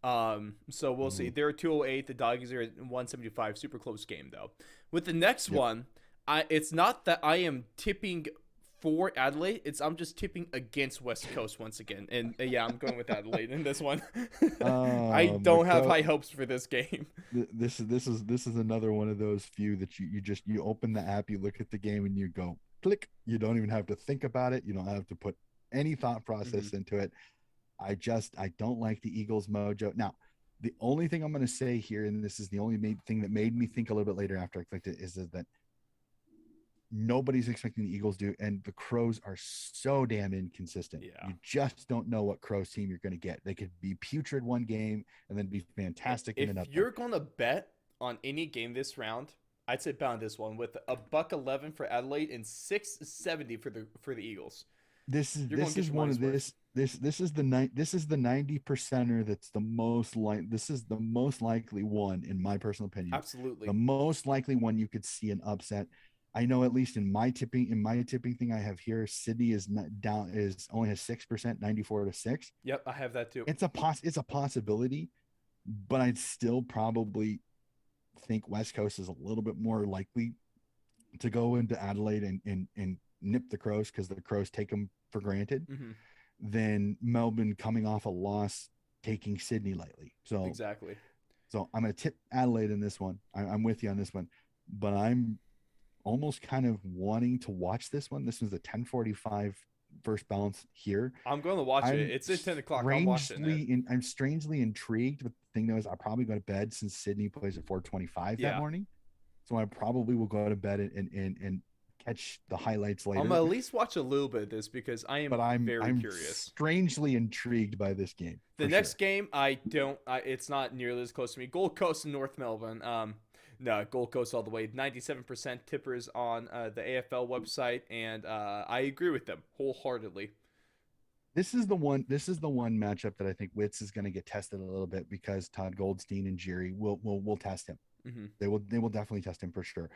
So we'll see. They're 208. The Doggies are at 175. Super close game, though. With the next one, it's not that I am tipping for Adelaide, I'm just tipping against West Coast once again, and I'm going with Adelaide in this one. I don't have high hopes for this game. This is another one of those few that you open the app, you look at the game, and you go click. You don't even have to think about it. You don't have to put any thought process into it. I don't like the Eagles mojo. Now, the only thing I'm going to say here, and this is the only thing that made me think a little bit later after I clicked it, is that nobody's expecting the Eagles to, and the Crows are so damn inconsistent. You just don't know what Crows team you're going to get. They could be putrid one game and then be fantastic in another. If you're going to bet on any game this round, I'd say bet on this one with $1.11 for Adelaide and $6.70 for the Eagles. This is the 90%er that's the most this is the most likely one in my personal opinion. Absolutely. The most likely one you could see an upset. I know at least in my tipping thing I have here, Sydney is only has 6%, 94-6. Yep, I have that too. It's a possibility, but I'd still probably think West Coast is a little bit more likely to go into Adelaide and nip the Crows because the Crows take them for granted than Melbourne coming off a loss taking Sydney lightly. So Exactly. So I'm going to tip Adelaide in this one. I'm with you on this one, but I'm almost kind of wanting to watch this one. This was a 10:45 first balance here. I'm going to watch it. It's at 10 o'clock. I'm watching it. I'm strangely intrigued, but the thing though is I'll probably go to bed since Sydney plays at 4:25 that morning. So I probably will go to bed and catch the highlights later. I'm going to at least watch a little bit of this because I'm very curious. Strangely intrigued by this game. The next game, it's not nearly as close to me. Gold Coast and North Melbourne. No, Gold Coast all the way. 97% tippers on the AFL website, and I agree with them wholeheartedly. This is the one matchup that I think Wits is going to get tested a little bit because Todd Goldstein and Jerry will test him. They will definitely test him for sure.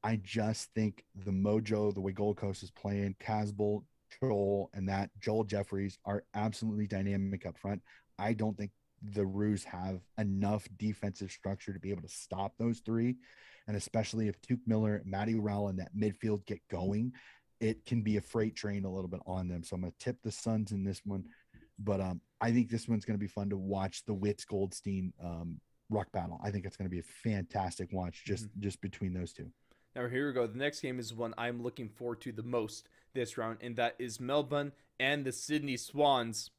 I just think the mojo, the way Gold Coast is playing, Casbolt, Joel Jeffries are absolutely dynamic up front. I don't think the Roos have enough defensive structure to be able to stop those three. And especially if Tuke Miller, Matty Rowell, and that midfield get going, it can be a freight train a little bit on them. So I'm going to tip the Suns in this one. But I think this one's going to be fun to watch, the Wits Goldstein ruck battle. I think it's going to be a fantastic watch just between those two. Now here we go. The next game is one I'm looking forward to the most this round, and that is Melbourne and the Sydney Swans.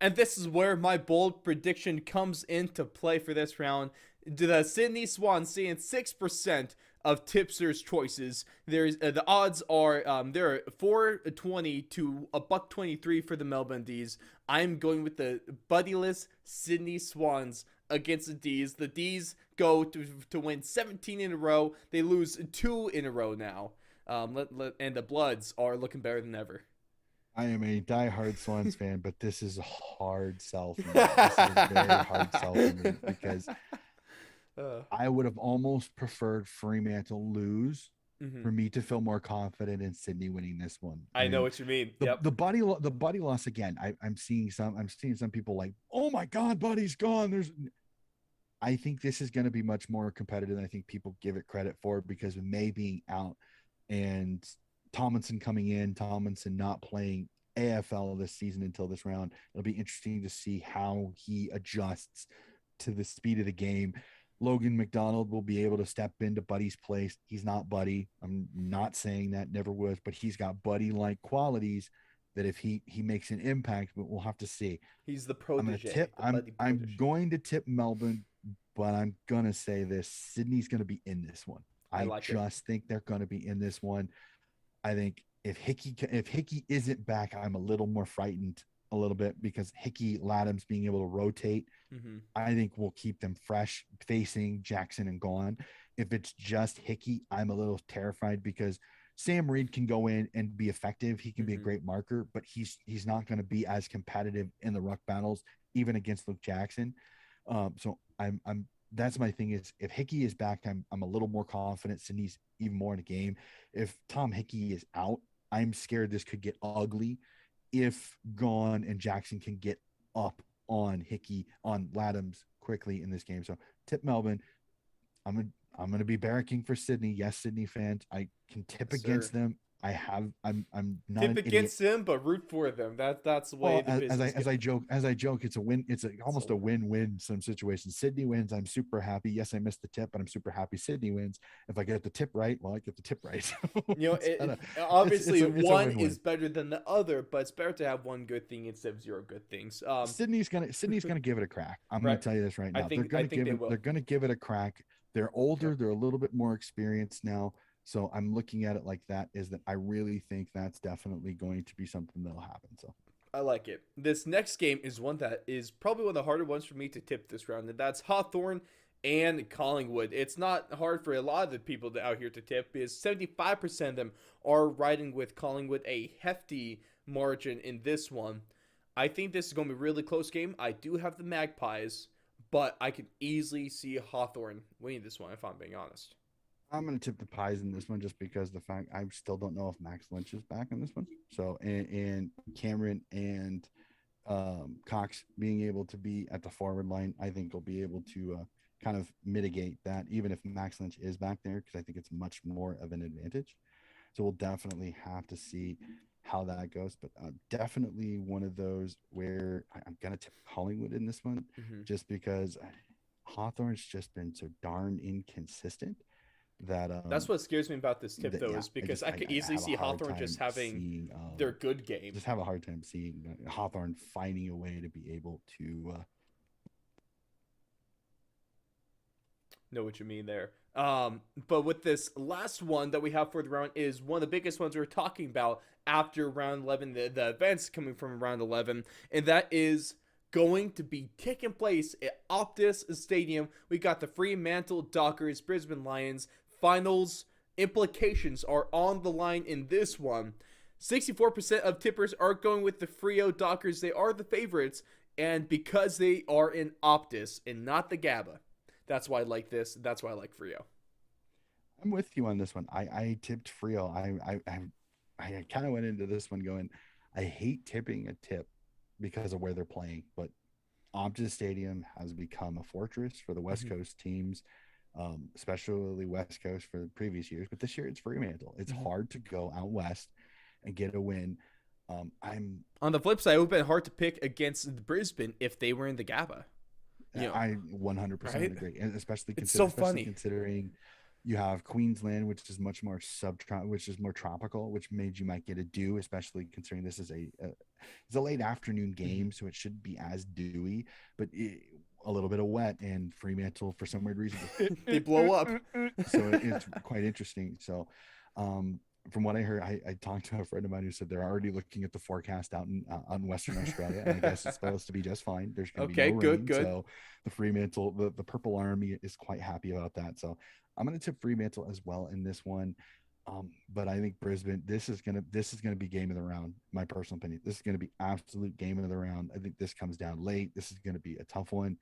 And this is where my bold prediction comes into play for this round. The Sydney Swans seeing 6% of tipsters' choices. There's the odds are they're 420 to $1.23 for the Melbourne D's. I'm going with the buddyless Sydney Swans against the D's. The D's go to win 17 in a row. They lose 2 in a row now. And the Bloods are looking better than ever. I am a diehard Swans fan, but this is a hard sell for me. This is a very hard sell for me because I would have almost preferred Fremantle lose for me to feel more confident in Sydney winning this one. I know what you mean. The Buddy loss again. I'm seeing some people like, oh my God, Buddy's gone. I think this is going to be much more competitive than I think people give it credit for because of May being out and Tomlinson coming in, Tomlinson not playing AFL this season until this round. It'll be interesting to see how he adjusts to the speed of the game. Logan McDonald will be able to step into Buddy's place. He's not Buddy. I'm not saying that, never was, but he's got Buddy-like qualities that if he makes an impact, but we'll have to see. He's the protege. I'm going to tip Melbourne, but I'm going to say this. Sydney's going to be in this one. I think they're going to be in this one. I think if Hickey isn't back, I'm a little more frightened a little bit because Hickey, Laddams being able to rotate, I think will keep them fresh facing Jackson and Gawn. If it's just Hickey, I'm a little terrified because Sam Reed can go in and be effective. He can be a great marker, but he's not going to be as competitive in the ruck battles, even against Luke Jackson. So that's my thing is if Hickey is back, I'm a little more confident. Sydney's even more in the game. If Tom Hickey is out, I'm scared this could get ugly if Gawn and Jackson can get up on Hickey, on Laddams quickly in this game. So tip Melbourne. I'm going to be barracking for Sydney. Yes, Sydney fans. I can tip against them. I'm not tip against them, but root for them. That's the way. As I joke, it's a win. It's almost a win-win. Some situations. Sydney wins. I'm super happy. Yes, I missed the tip, but I'm super happy. Sydney wins. If I get the tip right, well, I get the tip right. Obviously, one is better than the other, but it's better to have one good thing instead of 0 good things. Sydney's gonna give it a crack. I'm gonna tell you this right now. They're gonna give it a crack. They're older. Sure. They're a little bit more experienced now. So I'm looking at it like that is that I really think that's definitely going to be something that'll happen. So I like it. This next game is one that is probably one of the harder ones for me to tip this round, and that's Hawthorn and Collingwood. It's not hard for a lot of the people out here to tip because 75% of them are riding with Collingwood, a hefty margin in this one. I think this is going to be a really close game. I do have the Magpies, but I could easily see Hawthorn winning this one if I'm being honest. I'm going to tip the Pies in this one just because the fact I still don't know if Max Lynch is back in this one. So, and Cameron and Cox being able to be at the forward line, I think will be able to kind of mitigate that, even if Max Lynch is back there, because I think it's much more of an advantage. So we'll definitely have to see how that goes. But definitely one of those where I'm going to tip Collingwood in this one, just because Hawthorne's just been so darn inconsistent that that's what scares me about this tip, though, is because I could easily see Hawthorne just having their good game. Just have a hard time seeing Hawthorne finding a way to be able to know what you mean there. But with this last one that we have for the round is one of the biggest ones we're talking about after round 11, the events coming from round 11, and that is going to be taking place at Optus Stadium. We got the Fremantle Dockers, Brisbane Lions. Finals implications are on the line in this one. 64% of tippers are going with the Freo Dockers. They are the favorites, and because they are in Optus and not the GABA, that's why I like this. That's why I like Freo. I'm with you on this one. I tipped Freo. I kind of went into this one going, I hate tipping a tip because of where they're playing, but Optus Stadium has become a fortress for the West Coast teams, especially West Coast for the previous years. But this year it's Fremantle. It's hard to go out west and get a win. I'm on the flip side, it would have been hard to pick against Brisbane if they were in the GABA. You know, I 100% agree, and especially considering you have Queensland, which is much more which is more tropical, which made you might get a dew, especially considering this is it's a late afternoon game, so it should be as dewy, but a little bit of wet, and Fremantle for some weird reason they blow up. So it's quite interesting. So from what I heard, I talked to a friend of mine who said they're already looking at the forecast out in on Western Australia, and I guess it's supposed to be just fine. There's going to be no rain, good. So the Fremantle, the Purple Army is quite happy about that. So I'm going to tip Fremantle as well in this one. But I think Brisbane, this is gonna be game of the round. My personal opinion, this is going to be absolute game of the round. I think this comes down late. This is going to be a tough one.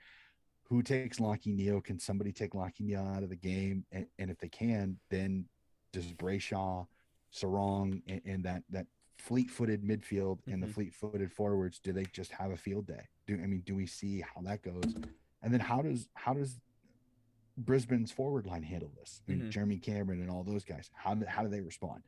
Who takes Lachie Neale? Can somebody take Lachie Neale out of the game? And if they can, then does Brayshaw, Sarong, and that fleet-footed midfield and the fleet-footed forwards, do they just have a field day? Do we see how that goes? And then how does Brisbane's forward line handle this? I mean, Jeremy Cameron and all those guys, how do they respond?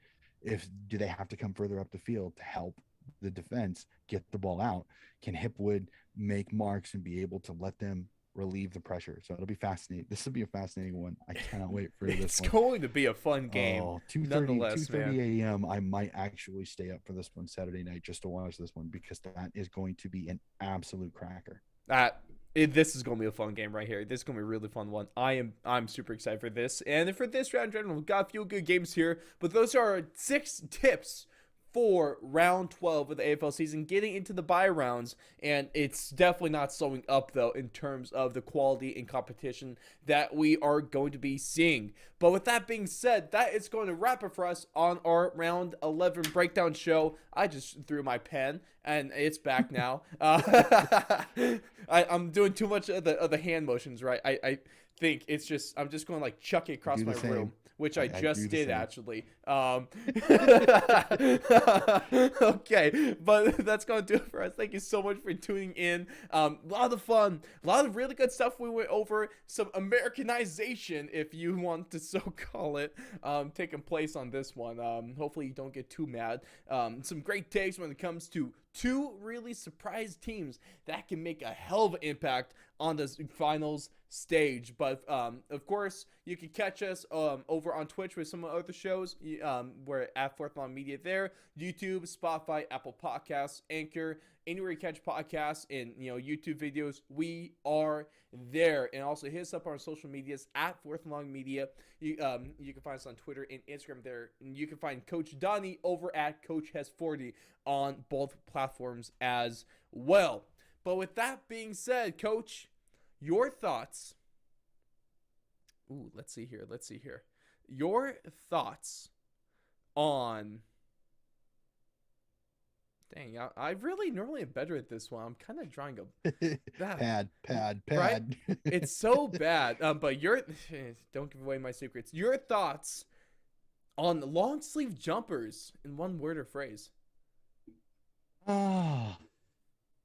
Do they have to come further up the field to help the defense get the ball out? Can Hipwood make marks and be able to let them relieve the pressure? So it'll be fascinating. This will be a fascinating one. I cannot wait for this one. It's going to be a fun game. 2:30 a.m. I might actually stay up for this one Saturday night just to watch this one, because that is going to be an absolute cracker. This is going to be a fun game right here. This is going to be a really fun one. I'm super excited for this. And for this round in general, we've got a few good games here, but those are 6 tips for round 12 of the AFL season, getting into the bye rounds, and it's definitely not slowing up, though, in terms of the quality and competition that we are going to be seeing. But with that being said, that is going to wrap it for us on our round 11 breakdown show. I just threw my pen, and it's back now. I'm doing too much of the hand motions, right? I think it's just, I'm just going to like chuck it across my room, which I just did actually. Okay, but that's going to do it for us. Thank you so much for tuning in. A lot of fun, a lot of really good stuff we went over. Some Americanization, if you want to so call it, taking place on this one. Hopefully you don't get too mad. Some great takes when it comes to 2 really surprised teams that can make a hell of an impact on the finals stage. But of course, you can catch us over on Twitch with some other shows. We're at Fourth Long Media there. YouTube, Spotify, Apple Podcasts, Anchor, anywhere you catch podcasts and YouTube videos, we are there. And also hit us up on our social medias at Fourth Long Media. You can find us on Twitter and Instagram there. And you can find Coach Donnie over at Coach Has 40 on both platforms as well. But with that being said, Coach, your thoughts. Ooh, let's see here. Your thoughts on. Dang, I really normally am better at this one. I'm kind of drawing a pad. Right? It's so bad. But don't give away my secrets. Your thoughts on long sleeve jumpers in one word or phrase.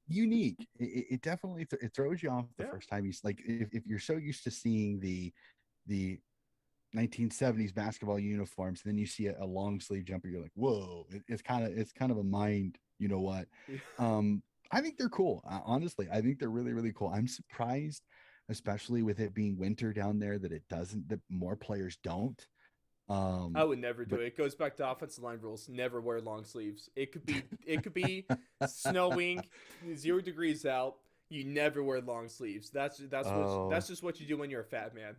unique. It definitely it throws you off the first time. He's like, if you're so used to seeing the 1970s basketball uniforms, then you see a long sleeve jumper, you're like, whoa, it's kind of a mind, you know what. I think they're cool. Honestly, I think they're really, really cool. I'm surprised, especially with it being winter down there, that more players don't. I would never do it. It goes back to offensive line rules. Never wear long sleeves. It could be snowing, 0 degrees out. You never wear long sleeves. That's just what you do when you're a fat man.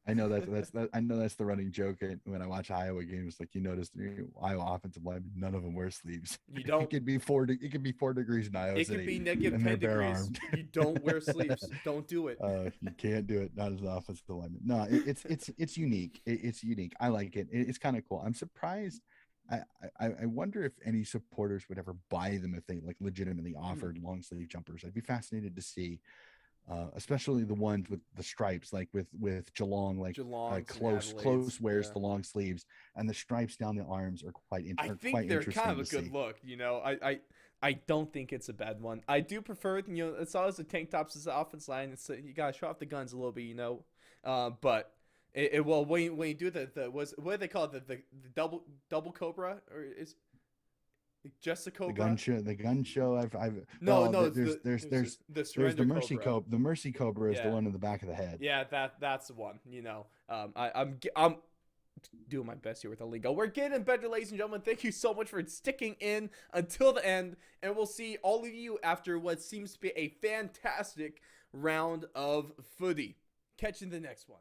I know I know that's the running joke when I watch Iowa games. Like, you notice the Iowa offensive line, none of them wear sleeves. You don't. It could be 4 degrees in Iowa It City. could be negative 10 degrees. You don't wear sleeves. Don't do it. You can't do it. Not as an offensive lineman. No, it's unique. It's unique. I like it. It's kind of cool. I'm surprised. I wonder if any supporters would ever buy them if they like legitimately offered long sleeve jumpers. I'd be fascinated to see. Especially the ones with the stripes, like with Geelong, close wears the long sleeves, and the stripes down the arms are quite interesting. I think they're kind of a good look. You know, I don't think it's a bad one. I do prefer, you know, it's always the tank tops as the offense line. It's you gotta show off the guns a little bit, you know. But well, when you do what do they call it, the double cobra, or is just the cobra? The gun show. There's the mercy cobra. The mercy cobra is the one in the back of the head. Yeah, that's the one. You know, I'm doing my best here with the lingo. We're getting better, ladies and gentlemen. Thank you so much for sticking in until the end, and we'll see all of you after what seems to be a fantastic round of footy. Catch you in the next one.